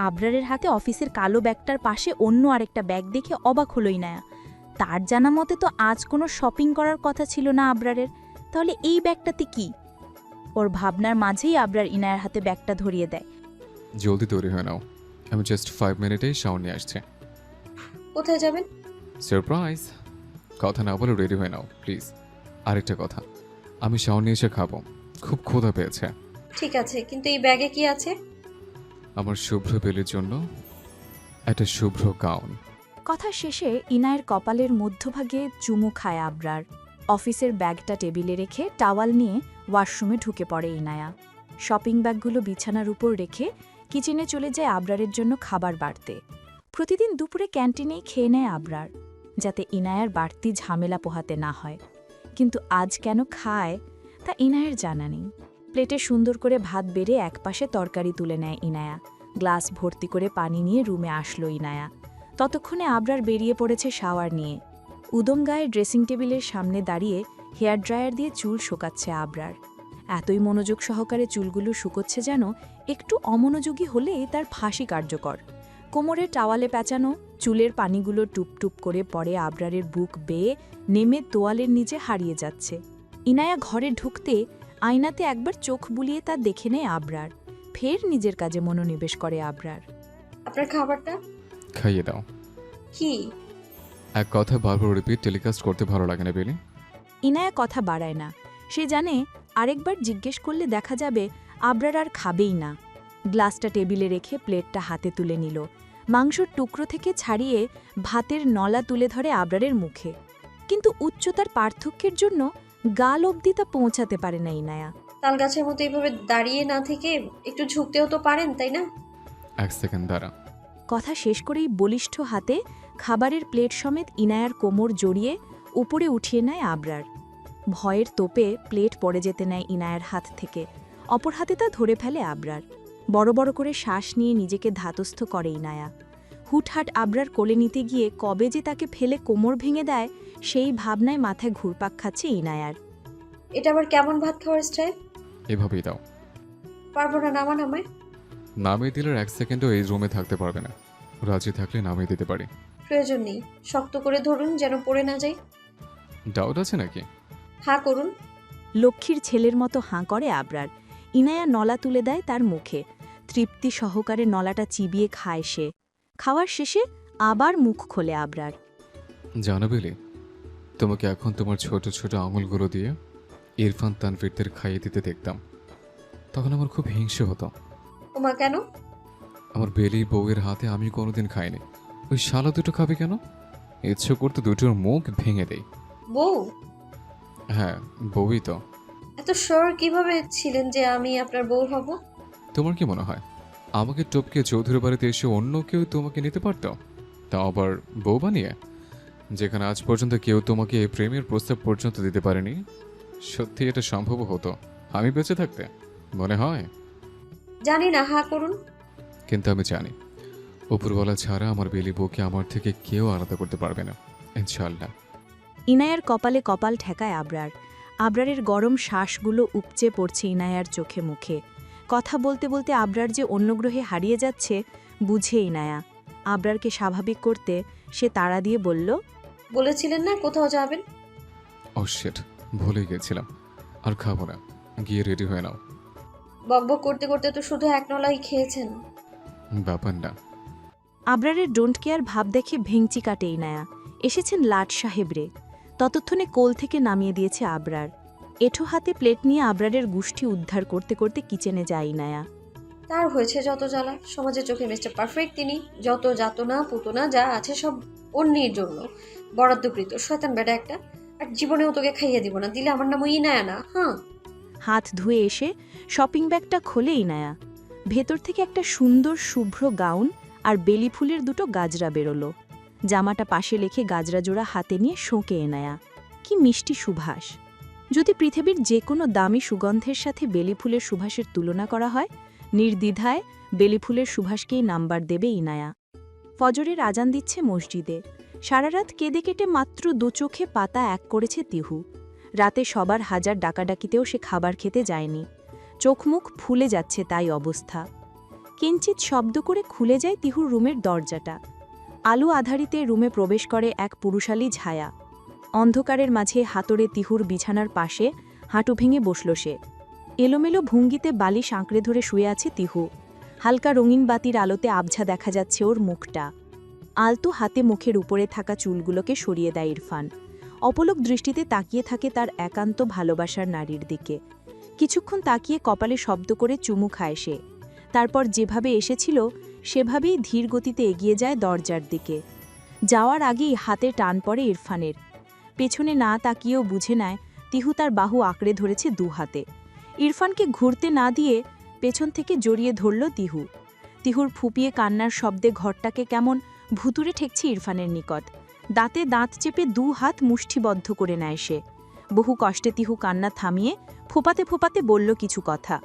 আবরারের হাতে অফিসের কালো ব্যাগটার পাশে অন্য আরেকটা ব্যাগ দেখে অবাক হলো ইনায়া। তার জানা মতে তো আজ কোনো শপিং করার কথা ছিল না আবরারের, তাহলে এই ব্যাগটাতে কি? ওর ভাবনার মাঝেই আবরার ইনায়ার হাতে ব্যাগটা ধরিয়ে দেয়। জলদি তৈরি হয়ে নাও, আমি জাস্ট 5 মিনিটেই শাওয়ার নিয়ে আসছি। কোথায় যাবেন? সারপ্রাইজ। কথা না বলে রেডি হয়ে নাও প্লিজ। আরেকটা কথা, আমি শাওয়ার নিয়ে এসে খাবো, খুব ক্ষুধা পেয়েছে। ঠিক আছে, কিন্তু এই ব্যাগে কি আছে? আমার শুভ্র বেলির জন্য একটা শুভ্র গাউন। কথা শেষে ইনায়ের কপালের মধ্যভাগে চুমু খায় আবরার। অফিসের ব্যাগটা টেবিলে রেখে টাওয়াল নিয়ে ওয়াশরুমে ঢুকে পড়ে ইনায়া। শপিং ব্যাগগুলো বিছানার উপর রেখে কিচেনে চলে যায় আবরারের জন্য খাবার বাড়তে। প্রতিদিন দুপুরে ক্যান্টিনেই খেয়ে নেয় আবরার, যাতে ইনায়ার বাড়তি ঝামেলা পোহাতে না হয়। কিন্তু আজ কেন খায় তা ইনায়ের জানা নেই। প্লেটে সুন্দর করে ভাত বেড়ে একপাশে তরকারি তুলে নেয় ইনায়া। গ্লাস ভর্তি করে পানি নিয়ে রুমে আসলো ইনায়া। ততক্ষণে আবরার বেরিয়ে পড়েছে শাওয়ার নিয়ে। উদম গায়ে ড্রেসিং টেবিলের সামনে দাঁড়িয়ে হেয়ার ড্রায়ার দিয়ে চুল শুকাচ্ছে আবরার। এতই মনোযোগ সহকারে চুলগুলো শুকোচ্ছে যেন একটু অমনোযোগী হলে তার ফাঁসি কার্যকর। কোমরে টাওয়ালে পেঁচানো চুলের পানিগুলো টুপটুপ করে পড়ে আবরারের বুক বেয়ে নেমে তোয়ালের নিচে হারিয়ে যাচ্ছে। ইনায়া ঘরে ঢুকতে আয়নাতে একবার চোখ বুলিয়ে তা দেখে নেয় আবরার। ফের নিজের কাজে মনোনিবেশ করে আবরার। আপনার খাবারটা খাইয়ে দাও। কি? এক কথা বারবার রিপিট টেলিকাস্ট করতে ভালো লাগে না বেলি। ইনায়া কথা বাড়ায় না। সে জানে আরেকবার জিজ্ঞেস করলে দেখা যাবে আবরার আর খাবেই না। গ্লাসটা টেবিলে রেখে প্লেটটা হাতে তুলে নিল। মাংসর টুকরো থেকে ছাড়িয়ে ভাতের নলা তুলে ধরে আবরারের মুখে। কিন্তু উচ্চতার পার্থক্যের জন্য গাল অবধি তা পৌঁছাতে পারে না ইনায়া। তাল গাছের মতো এইভাবে দাঁড়িয়ে না থেকে একটু ঝুঁকতেও তো পারেন, তাই না? 1 সেকেন্ড দাঁড়া। কথা শেষ করেই বলিষ্ঠ হাতে খাবারের প্লেট সমেত ইনায়ার কোমর জড়িয়ে উপরে উঠিয়ে নেয় আবরার। ভয়ের তোপে প্লেট পড়ে যেতে নেয় ইনায়ার হাত থেকে। অপর হাতে তা ধরে ফেলে আবরার। বড় বড় করে শ্বাস নিয়ে নিজেকে ধাতস্থ করে ইনায়া। হুটহাট আবরার কোলে নিতে গিয়ে কবে যে তাকে ফেলে কোমর ভেঙে দেয় সেই ভাবনায় মাথায় ঘুরপাক খাচ্ছে ইনায়ার। এটা আবার কেমন ভাত খাওয়ার স্টাইল? এভাবেই দাও। পারবো না, নামান আমায়। নামিয়ে দিলে 1 সেকেন্ডও এই রুমে থাকতে পারবে না। রাজি থাকলে নামিয়ে দিতে পারি। প্রয়োজন নেই, শক্ত করে ধরুন যেন পড়ে না যাই। ডাউট আছে নাকি? হ্যাঁ করুন। লক্ষ্মীর ছেলের মতো হাঁ করে আবরার। ইনায়া নলা তুলে দেয় তার মুখে। তৃপ্তি সহকারে নলাটা চিবিয়ে খায় সে। খাওয়ার শেষে আবার মুখ খোলে আবরার। জানো বেলি, তোমাকে এখন তোমার ছোট ছোট আঙুলগুলো দিয়ে ইরফান তানভীরদের খাইয়ে দিতে দেখতাম, তখন আমার খুব হিংসে হতো। ওমা, কেন? আমার বেলি বউয়ের হাতে আমি কোনোদিন খাইনি। ওই শালা দুটো খাবে কেন? ইচ্ছে করতে দুটোর মুখ ভেঙে দেই। বউ? হ্যাঁ, বউই তো। এত শিওর কিভাবে ছিলেন যে আমি আপনার বউ হব? তোমার কি মনে হয় আমাকে টপকে চৌধুরী বাড়িতে এসে অন্য কেউ তোমাকে নিতে পারত, তাও আবার বউ বানিয়ে? যেখানে আজ পর্যন্ত কেউ তোমাকে এই প্রেমের প্রস্তাব পর্যন্ত দিতে পারেনি। সত্যি এটা সম্ভব হতো আমি বেঁচে থাকতে? মনে হয়। জানি না, হ্যাঁ করুন। কিন্তু আমি জানি উপরওয়ালা ছাড়া আমার বেলি বউকে আমার থেকে কেউ আলাদা করতে পারবে না, ইনশাআল্লাহ। ইনায়ার কপালে কপাল ঠেকায় আবরার। আবরারের গরম শ্বাসগুলো উপচে পড়ছে ইনায়ার চোখে মুখে। কথা বলতে বলতে আবরার যে অন্য গ্রহে হারিয়ে যাচ্ছে বুঝে ইনায়া। আবরারকে স্বাভাবিক করতে সে তাড়া দিয়ে বলল, বলেছিলেন না কোথাও যাবেন? ও শিট, ভুলে গেছিলাম। আর খাবো না, গিয়ে রেডি হয়ে নাও। বকবক করতে করতে তো শুধু এক নলাই খেয়েছেন। ব্যাপার না। আবরারের ডোন্ট কেয়ার ভাব দেখে ভেঙচি কাটে ইনায়া। এসেছেন লাট সাহেবরে। ততক্ষণে কোল থেকে নামিয়ে দিয়েছে আবরার। এঁঠো হাতে প্লেট নিয়ে আবরারের গুষ্টি উদ্ধার করতে করতে কিচেনে যায় ইনায়া। তার হয়েছে যত জ্বালা, সমাজের চোখে মিস্টার পারফেক্ট তিনি। যত যাতনা পুতনা যা আছে সব অন্যের জন্য বরাদ্দকৃত। শয়তান বেটা একটা। আর জীবনেও তোকে খাইয়ে দিব না, দিলে আমার নাম ইনায়া না। হ্যাঁ। হাত ধুয়ে এসে শপিং ব্যাগটা খোলে ইনায়া। ভেতর থেকে একটা সুন্দর শুভ্র গাউন আর বেলি ফুলের দুটো গাজরা বেরোলো। জামাটা পাশে লেখে গাজরা জোড়া হাতে নিয়ে শোঁকে এনায়া। কি মিষ্টি সুভাষ! যদি পৃথিবীর যে কোনো দামি সুগন্ধের সাথে বেলি ফুলের সুভাষের তুলনা করা হয়, নির্দ্বিধায় বেলি ফুলের সুভাষকেই নাম্বার দেবে ইনায়া। ফজরের আজান দিচ্ছে মসজিদে। সারা রাত কেঁদে কেটে মাত্র 2 চোখে পাতা এক করেছে তিহু। রাতে সবার হাজার ডাকাডাকিতেও সে খাবার খেতে যায়নি। চোখ মুখ ফুলে যাচ্ছে তাই অবস্থা। কিঞ্চিত শব্দ করে খুলে যায় তিহুর রুমের দরজাটা। আলো আধারিতে রুমে প্রবেশ করে এক পুরুষালী ছায়া। অন্ধকারের মাঝে হাতড়ে তিহুর বিছানার পাশে হাঁটু ভেঙে বসল সে। এলোমেলো ভঙ্গিতে বালিশ আঁকড়ে ধরে শুয়ে আছে তিহু। হালকা রঙিন বাতির আলোতে আবঝা দেখা যাচ্ছে ওর মুখটা। আলতো হাতে মুখের উপরে থাকা চুলগুলোকে সরিয়ে দেয় ইরফান। অপলক দৃষ্টিতে তাকিয়ে থাকে তার একান্ত ভালোবাসার নারীর দিকে। কিছুক্ষণ তাকিয়ে কপালে শব্দ করে চুমু খায় সে। তারপর যেভাবে এসেছিল সেভাবেই ধীর গতিতে এগিয়ে যায় দরজার দিকে। যাওয়ার আগেই হাতে টান পড়ে ইরফানের। পেছনে না তাকিয়েও বুঝে নেয় তিহু তার বাহু আঁকড়ে ধরেছে দু হাতে। ইরফানকে ঘুরতে না দিয়ে পেছন থেকে জড়িয়ে ধরল তিহু। তিহুর ফুপিয়ে কান্নার শব্দে ঘরটাকে কেমন ভুতুরে ঠেকছে ইরফানের নিকট। দাঁতে দাঁত চেপে দু হাত মুষ্টিবদ্ধ করে নেয় সে। বহু কষ্টে তিহু কান্না থামিয়ে ফোপাতে ফোপাতে বলল কিছু কথা।